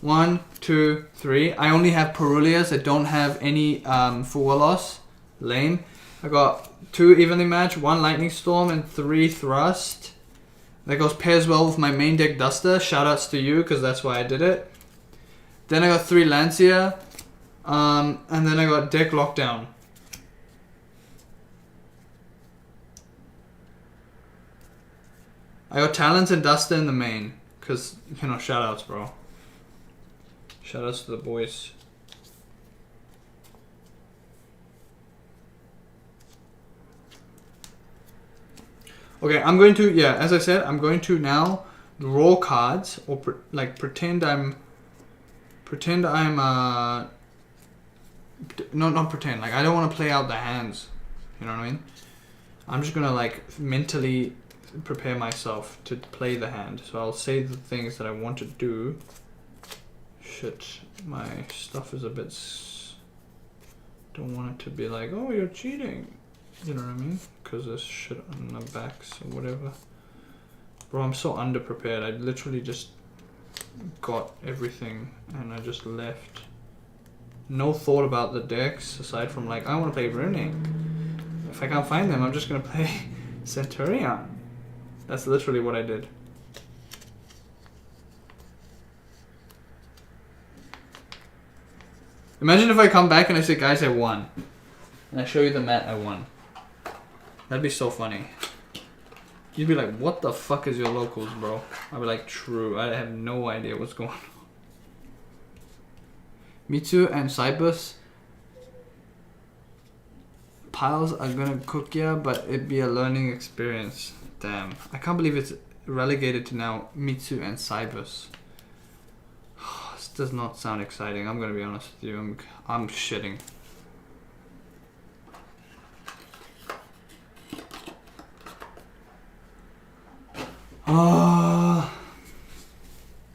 1, 2, 3. I only have Perulias. I don't have any Fuwalos. Lame. I got 2 evenly matched, 1 Lightning Storm, and 3 Thrust. That goes pairs well with my main deck Duster. Shoutouts to you, because that's why I did it. Then I got 3 Lancia. And then I got deck Lockdown. I got Talents and Duster in the main. Because, you know, shoutouts, bro. Shoutouts to the boys. Okay, I'm going to, yeah, as I said, I'm going to now draw cards or pretend I'm no, not pretend, like I don't want to play out the hands, you know what I mean? I'm just gonna like mentally prepare myself to play the hand. So I'll say the things that I want to do. Shit, my stuff is a bit, don't want it to be like, oh, you're cheating. You know what I mean? Because there's shit on the backs or whatever. Bro, I'm so underprepared. I literally just got everything and I just left. No thought about the decks aside from like, I want to play Runic. If I can't find them, I'm just going to play Centurion. That's literally what I did. Imagine if I come back and I say, guys, I won. And I show you the mat I won. That'd be so funny. You'd be like, what the fuck is your locals, bro? I'd be like, true. I have no idea what's going on. Mitsu and Cybus. Piles are gonna cook ya, but it'd be a learning experience. Damn. I can't believe it's relegated to now Mitsu and Cybus. This does not sound exciting. I'm gonna be honest with you. I'm shitting.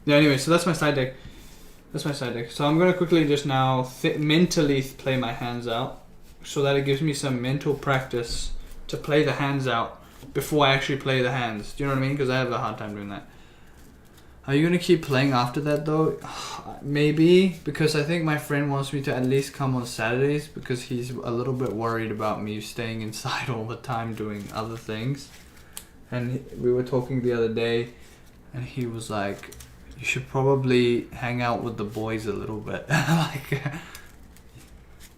Yeah, anyway, so that's my side deck. That's my side deck. So I'm going to quickly just now mentally play my hands out so that it gives me some mental practice to play the hands out before I actually play the hands. Do you know what I mean? Because I have a hard time doing that. Are you going to keep playing after that though? Maybe, because I think my friend wants me to at least come on Saturdays because he's a little bit worried about me staying inside all the time doing other things. And we were talking the other day and he was like, you should probably hang out with the boys a little bit. Like,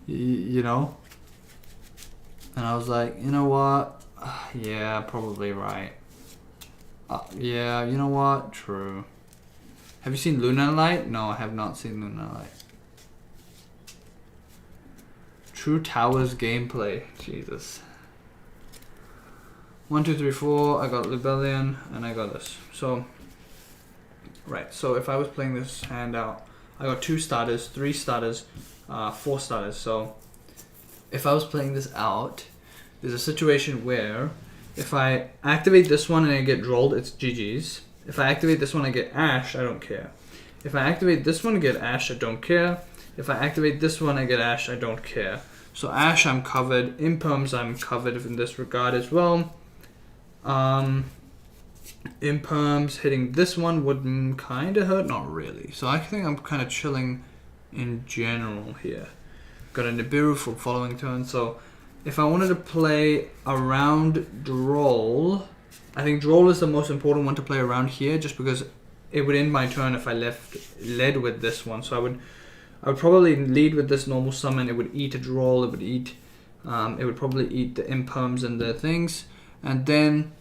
you know? And I was like, you know what? Yeah, probably right. Yeah, you know what? True. Have you seen Lunar Light? No, I have not seen Lunar Light. True Towers gameplay. Jesus. 1, 2, 3, 4. I got Rebellion and I got this. So, right. So if I was playing this hand out, I got 2 starters, 3 starters, 4 starters. So if I was playing this out, there's a situation where if I activate this one and I get drolled, it's GG's. If I activate this one and I get Ash, I don't care. If I activate this one and get Ash, I don't care. If I activate this one and get Ash, I don't care. So Ash, I'm covered. Imperms, I'm covered in this regard as well. Imperms hitting this one would kind of hurt, not really. So I think I'm kind of chilling in general here. Got a Nibiru for following turn. So if I wanted to play around Droll, I think Droll is the most important one to play around here, just because it would end my turn if I led with this one. So I would probably lead with this normal summon. It would eat a Droll. It would probably eat the Imperms and the things, and then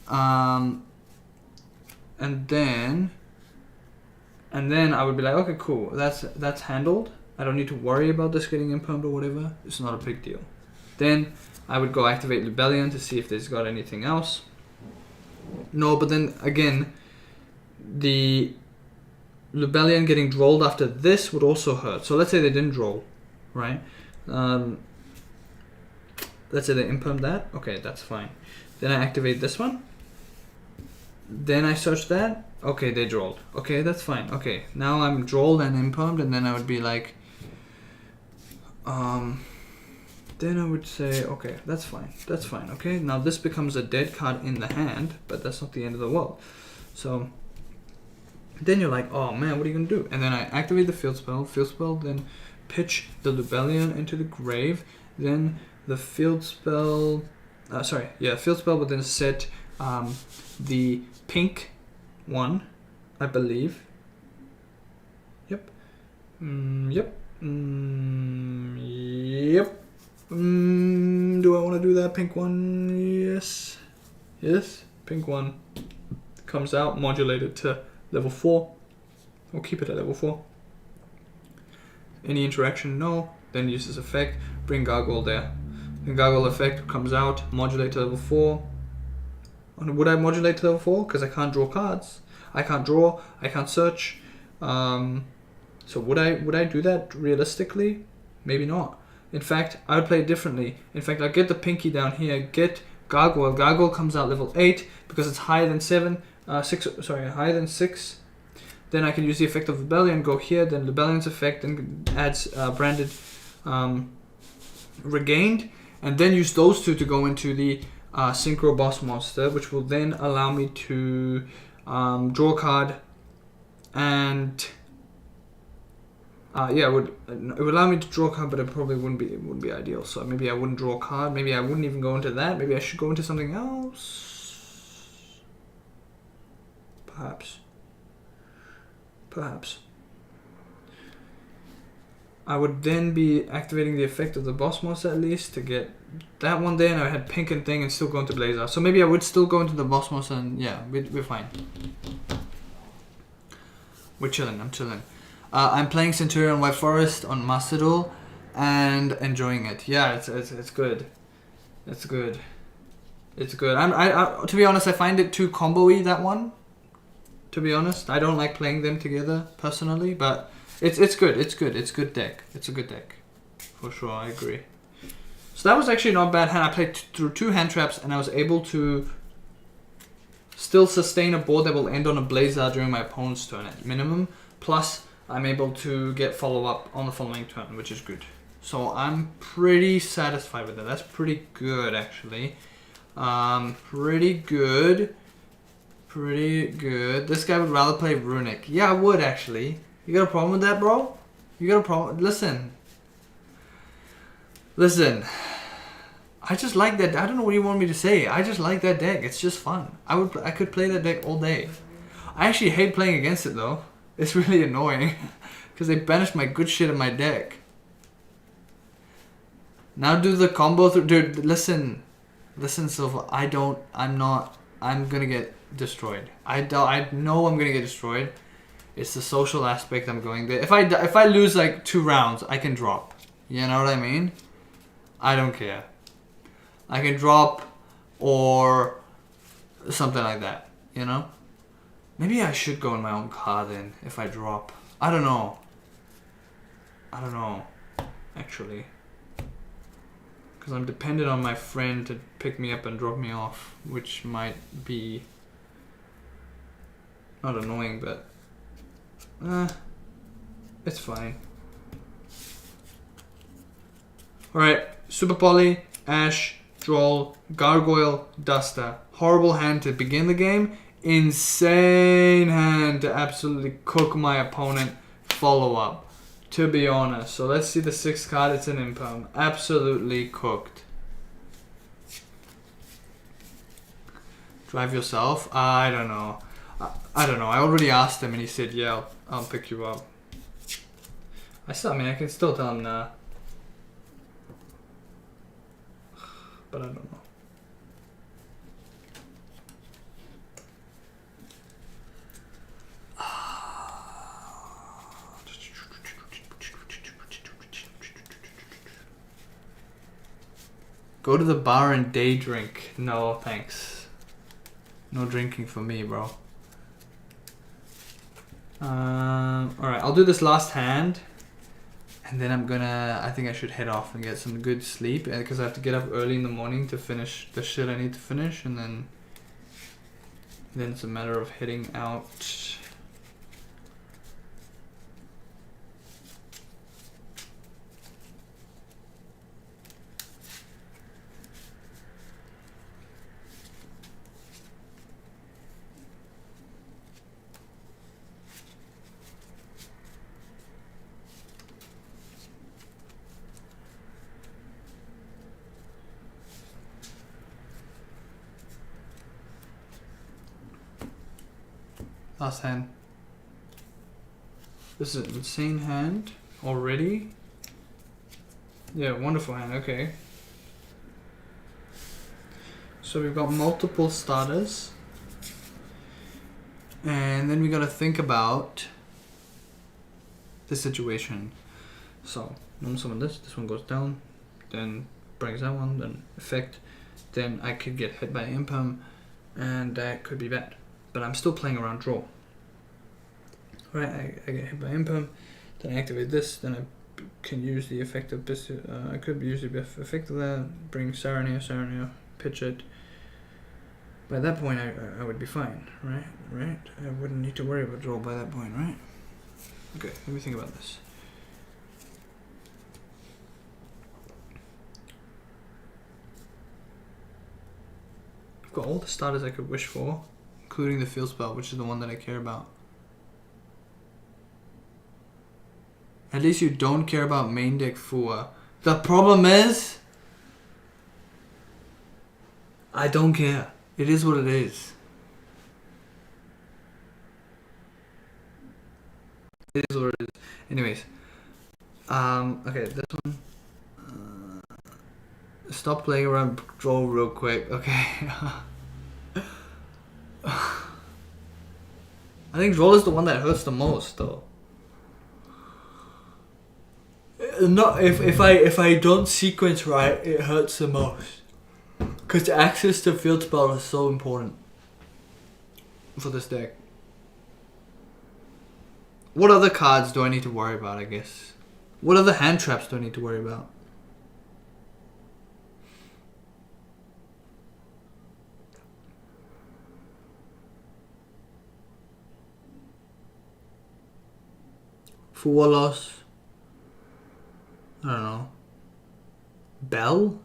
I would be like, okay, cool. That's handled. I don't need to worry about this getting Impermed or whatever. It's not a big deal. Then I would go activate Rebellion to see if there's got anything else. No, but then again, the Rebellion getting drolled after this would also hurt. So let's say they didn't droll, right? Let's say they imperm that. Okay, that's fine. Then I activate this one. Then I search that. Okay, they drolled. Okay, that's fine. Okay, now I'm drolled and impermed, and then I would be like, then I would say, okay, that's fine. That's fine. Okay, now this becomes a dead card in the hand, but that's not the end of the world. So then you're like, oh man, what are you gonna do? And then I activate the field spell, then pitch the Rebellion into the grave, then the field spell, field spell, but then set the pink one, I believe. Yep. Yep. Yep. Do I want to do that pink one? Yes. Yes. Pink one comes out, modulated to level 4. We'll keep it at level 4. Any interaction? No. Then use this effect. Bring Gargoyle there. The Gargoyle effect comes out, modulate to level 4. Would I modulate to level 4? Because I can't draw cards. I can't draw. I can't search. So would I do that realistically? Maybe not. In fact, I would play it differently. In fact, I'll get the pinky down here, get Gargoyle. Gargoyle comes out level 8 because it's higher than higher than 6. Then I can use the effect of Rebellion, go here, then Rebellion's effect, and adds branded Regained, and then use those two to go into the Synchro Boss Monster, which will then allow me to draw a card, and it would allow me to draw a card, but it probably wouldn't be ideal. So maybe I wouldn't draw a card. Maybe I wouldn't even go into that. Maybe I should go into something else. Perhaps. I would then be activating the effect of the boss monster at least to get that one there, and I had pink and thing and still go into Blazer. So maybe I would still go into the boss monster, and yeah, we're fine. We're chilling. I'm chilling. I'm playing Centurion White Forest on Master Duel and enjoying it. Yeah, it's good. It's good. It's good. I to be honest, I find it too combo-y, that one. To be honest, I don't like playing them together personally, but it's good. It's good. It's good deck. It's a good deck for sure. I agree. So that was actually not a bad hand. I played through 2 hand traps, and I was able to still sustain a board that will end on a Blazer during my opponent's turn at minimum. Plus, I'm able to get follow-up on the following turn, which is good. So I'm pretty satisfied with that. That's pretty good, actually. Pretty good. Pretty good. This guy would rather play Runic. Yeah, I would, actually. You got a problem with that, bro? You got a problem? Listen. I just like that. I don't know what you want me to say. I just like that deck. It's just fun. I could play that deck all day. I actually hate playing against it, though. It's really annoying because they banished my good shit in my deck. Now do the combo through. Dude, listen, Silva. I'm gonna get destroyed. I know I'm gonna get destroyed. It's the social aspect I'm going there. If I lose like 2 rounds, I can drop. You know what I mean? I don't care. I can drop or something like that. You know? Maybe I should go in my own car then if I drop. I don't know. Actually. Because I'm dependent on my friend to pick me up and drop me off, which might be not annoying, but it's fine. Alright, Super Poly, Ash, Droll, Gargoyle, Duster. Horrible hand to begin the game. Insane hand to absolutely cook my opponent. Follow up. To be honest. So let's see the 6th card. It's an Imperm. Absolutely cooked. Drive yourself? I don't know. I don't know. I already asked him and he said, yeah, I'll pick you up. I can still tell him nah. But I don't know. Go to the bar and day drink. No, thanks. No drinking for me, bro. Alright, I'll do this last hand. And then I think I should head off and get some good sleep. Because I have to get up early in the morning to finish the shit I need to finish. And then it's a matter of heading out. Last hand. This is an insane hand already. Yeah, wonderful hand. Okay. So we've got multiple starters. And then we gotta think about the situation. So, normal summon this one goes down, then brings that one, then effect, then I could get hit by Imperm, and that could be bad. But I'm still playing around draw. Right, I get hit by Imperm, then I activate this, then I can use the effect of this. I could use the effect of that, bring Saranir, pitch it. By that point, I would be fine, right? I wouldn't need to worry about draw by that point, right? Okay, let me think about this. I've got all the starters I could wish for, including the field spell, which is the one that I care about. At least you don't care about main deck Fua. The problem is, I don't care. It is what it is. It is what it is. Anyways, okay, this one. Stop playing around draw real quick, okay? I think draw is the one that hurts the most, though. No, if I don't sequence right, it hurts the most. Because access to field spell is so important for this deck. What other cards do I need to worry about, I guess? What other hand traps do I need to worry about? Fuwalos. I don't know. Bell?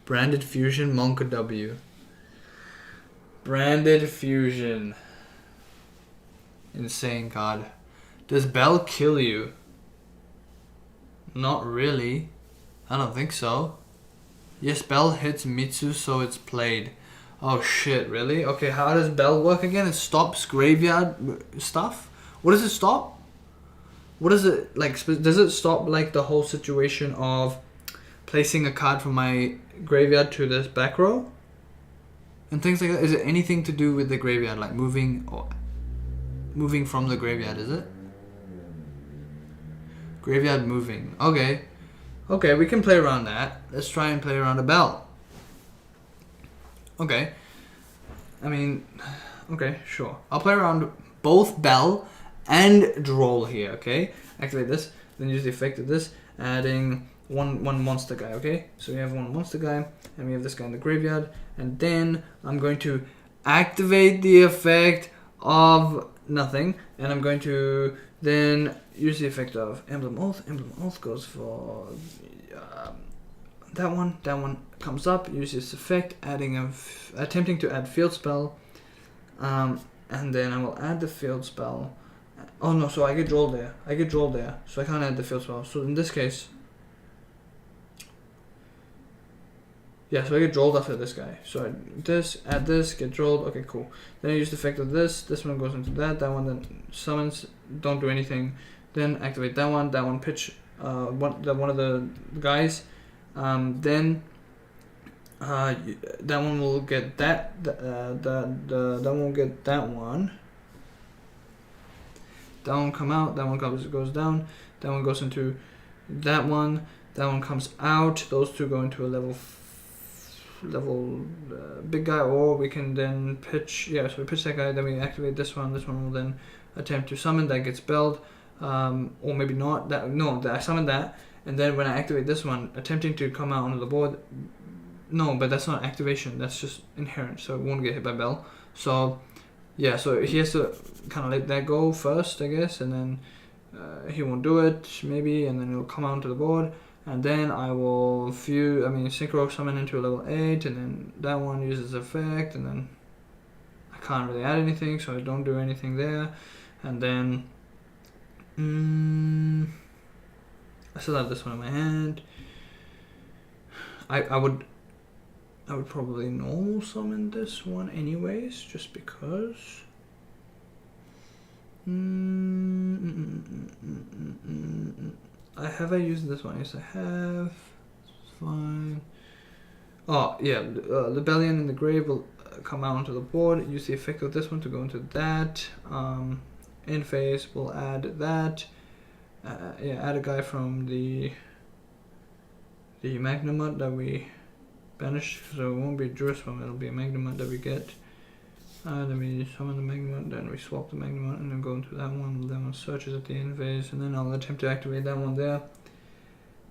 Branded Fusion, Monka W. Branded Fusion. Insane card. Does Bell kill you? Not really. I don't think so. Yes, Bell hits Mitsu, so it's played. Oh shit, really? Okay, how does Bell work again? It stops graveyard stuff? What does it stop? what is it like? Does it stop like the whole situation of placing a card from my graveyard to this back row and things like that? Is it anything to do with the graveyard, like moving from the graveyard? Is it graveyard moving? Okay, we can play around that. Let's try and play around a bell. Okay, I mean, okay, sure. I'll play around both bell and droll here. Okay, activate this, then use the effect of this, adding one monster guy. Okay, so we have one monster guy, and we have this guy in the graveyard, and then I'm going to activate the effect of nothing, and I'm going to then use the effect of Emblem Oath. Emblem Oath goes for that one. That one comes up. Use this effect, attempting to add field spell, and then I will add the field spell. Oh no! So I get drolled there. So I can't add the field spell. So in this case, yeah. So I get drolled after this guy. So add this, get drolled. Okay, cool. Then I use the effect of this. This one goes into that. That one then summons. Don't do anything. Then activate that one. That one pitch. One of the guys. Then that one will get that. That one will get that one. That one come out. That one goes down. That one goes into that one. That one comes out. Those two go into a level big guy, or we can then pitch. Yeah, so we pitch that guy. Then we activate this one. This one will then attempt to summon. That gets spelled, or maybe not. I summon that, and then when I activate this one, attempting to come out onto the board. No, but that's not activation. That's just inherent, so it won't get hit by bell. So yeah, so he has to kind of let that go first, I guess, and then he won't do it maybe, and then it'll come out onto the board. And then I will synchro summon into a level 8, and then that one uses effect, and then I can't really add anything, so I don't do anything there. And then I still have this one in my hand. I would probably normal summon this one anyways, just because. Have I used this one? Yes, I have. It's fine. Oh, yeah. Libellion in the grave will come out onto the board. Use the effect of this one to go into that. In phase, we'll add that. Add a guy from the Magnamut that we banished. So it won't be Jerusalem, it'll be a Magnamut that we get. Then we summon the Magnamut, then we swap the Magnamut, and then go into that one. That one searches at the end phase, and then I'll attempt to activate that one there.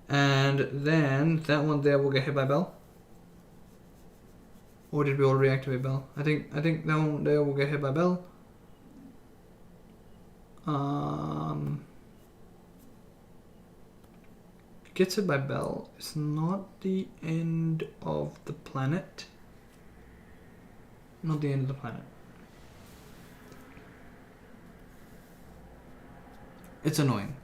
And then that one there will get hit by Bell. Or did we already activate Bell? I think that one there will get hit by Bell. Gets hit by Bell. It's not the end of the planet. Not the end of the planet. It's annoying.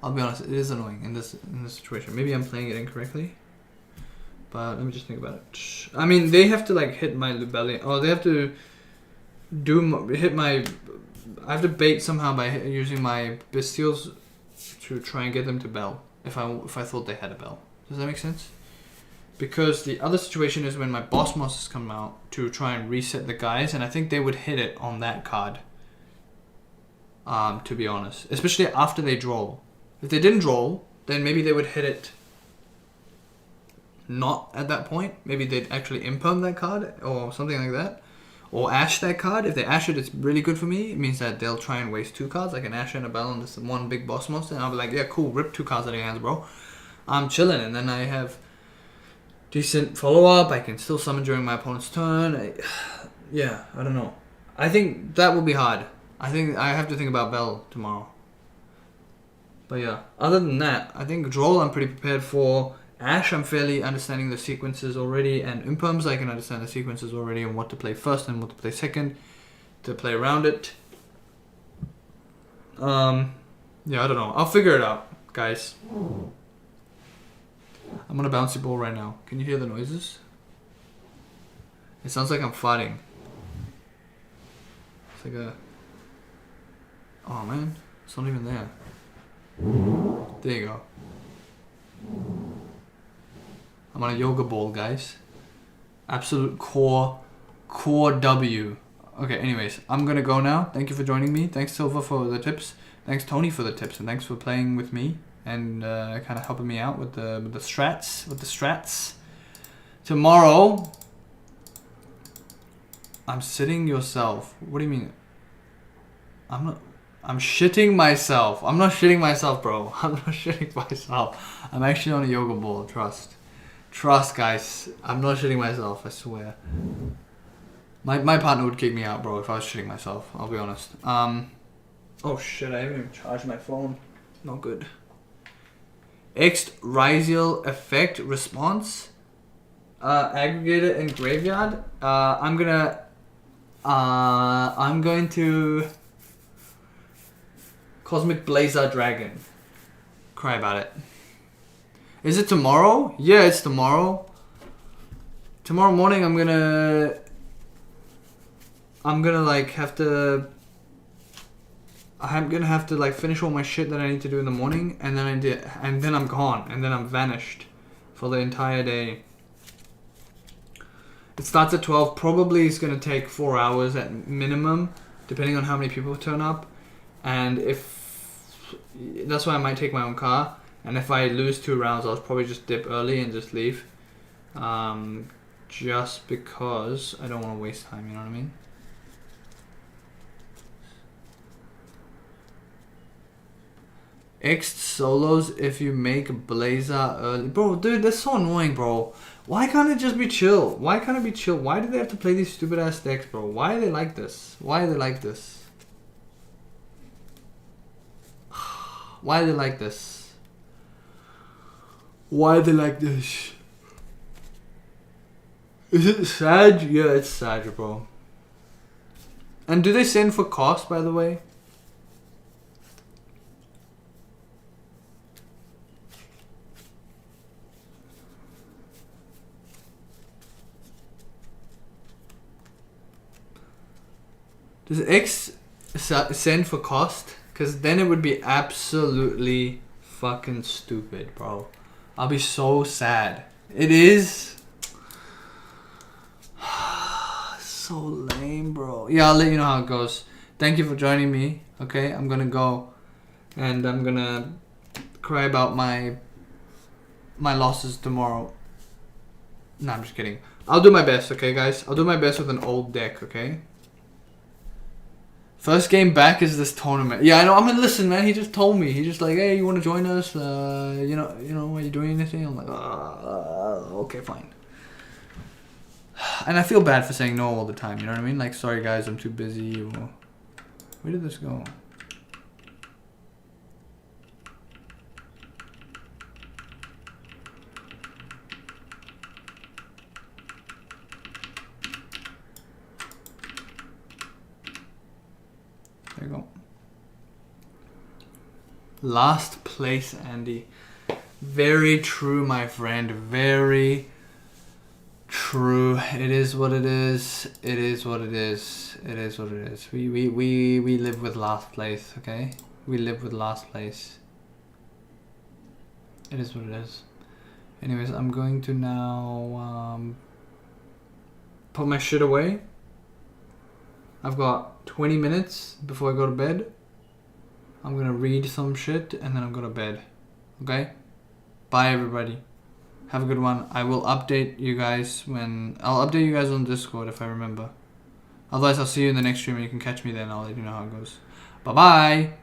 I'll be honest, it is annoying in this situation. Maybe I'm playing it incorrectly. But let me just think about it. I mean, they have to like hit my Libellion. Oh, they have to hit my. I have to bait somehow by using my Bestials to try and get them to Bell. If I thought they had a Bell. Does that make sense? Because the other situation is when my boss monsters come out to try and reset the guys, and I think they would hit it on that card. To be honest, especially after they draw. If they didn't draw, then maybe they would hit it. Not at that point. Maybe they'd actually imperm that card or something like that, or ash that card. If they ash it, it's really good for me. It means that they'll try and waste 2 cards, like an ash and a bell on this one big boss monster, and I'll be like, yeah, cool, rip 2 cards out of your hands, bro. I'm chilling, and then I have decent follow-up. I can still summon during my opponent's turn. I don't know. I think that will be hard. I think I have to think about Bell tomorrow. But yeah, other than that, I think Droll I'm pretty prepared for. Ash, I'm fairly understanding the sequences already, and Imperms, I can understand the sequences already and what to play first and what to play second to play around it. I don't know. I'll figure it out, guys. I'm on a bouncy ball right now. Can you hear the noises? It sounds like I'm farting. It's like a... Oh man, it's not even there. There you go. I'm on a yoga ball, guys. Absolute core W. Okay, anyways, I'm gonna go now. Thank you for joining me. Thanks, Silva, for the tips. Thanks, Tony, for the tips, and thanks for playing with me and kind of helping me out with the strats. Tomorrow, I'm sitting yourself. What do you mean? I'm shitting myself. I'm not shitting myself, bro. I'm not shitting myself. I'm actually on a yoga ball. Trust, guys. I'm not shitting myself, I swear. My partner would kick me out, bro, if I was shitting myself. I'll be honest. Oh shit, I haven't even charged my phone. Not good. Extrazial effect response. Aggregator and graveyard. I'm going to Cosmic Blazer Dragon. Cry about it. Is it tomorrow? Yeah, it's tomorrow. Tomorrow morning I'm gonna like have to like finish all my shit that I need to do in the morning, and then I'm gone, and then I'm vanished for the entire day. It starts at 12. Probably it's gonna take 4 hours at minimum, depending on how many people turn up. And that's why I might take my own car. And if I lose 2 rounds, I'll probably just dip early and just leave. Just because I don't want to waste time, you know what I mean? X solos if you make Blazer early. Bro, dude, that's so annoying, bro. Why can't it just be chill? Why can't it be chill? Why do they have to play these stupid ass decks, bro? Why are they like this? Why are they like this? Why are they like this? Why are they like this? Is it Sag? Yeah, it's Sag, bro. And do they send for cost, by the way? Does X send for cost? Because then it would be absolutely fucking stupid, bro. I'll be so sad. It is. So lame, bro. Yeah, I'll let you know how it goes. Thank you for joining me. Okay, I'm gonna go. And I'm gonna cry about my losses tomorrow. No, I'm just kidding. I'll do my best, okay, guys? I'll do my best with an old deck, okay? First game back is this tournament. Yeah, I know. I mean, listen, man. He just told me. He just like, hey, you want to join us? You know, are you doing anything? I'm like, okay, fine. And I feel bad for saying no all the time. You know what I mean? Like, sorry guys, I'm too busy. Where did this go? There you go. Last place, Andy. Very true, my friend. Very true. It is what it is. It is what it is. It is what it is. We live with last place, okay? We live with last place. It is what it is. Anyways, I'm going to now put my shit away. I've got 20 minutes before I go to bed. I'm gonna read some shit and then I'm going to bed. Okay? Bye everybody. Have a good one. I will update you guys I'll update you guys on Discord if I remember. Otherwise I'll see you in the next stream and you can catch me then. I'll let you know how it goes. Bye bye!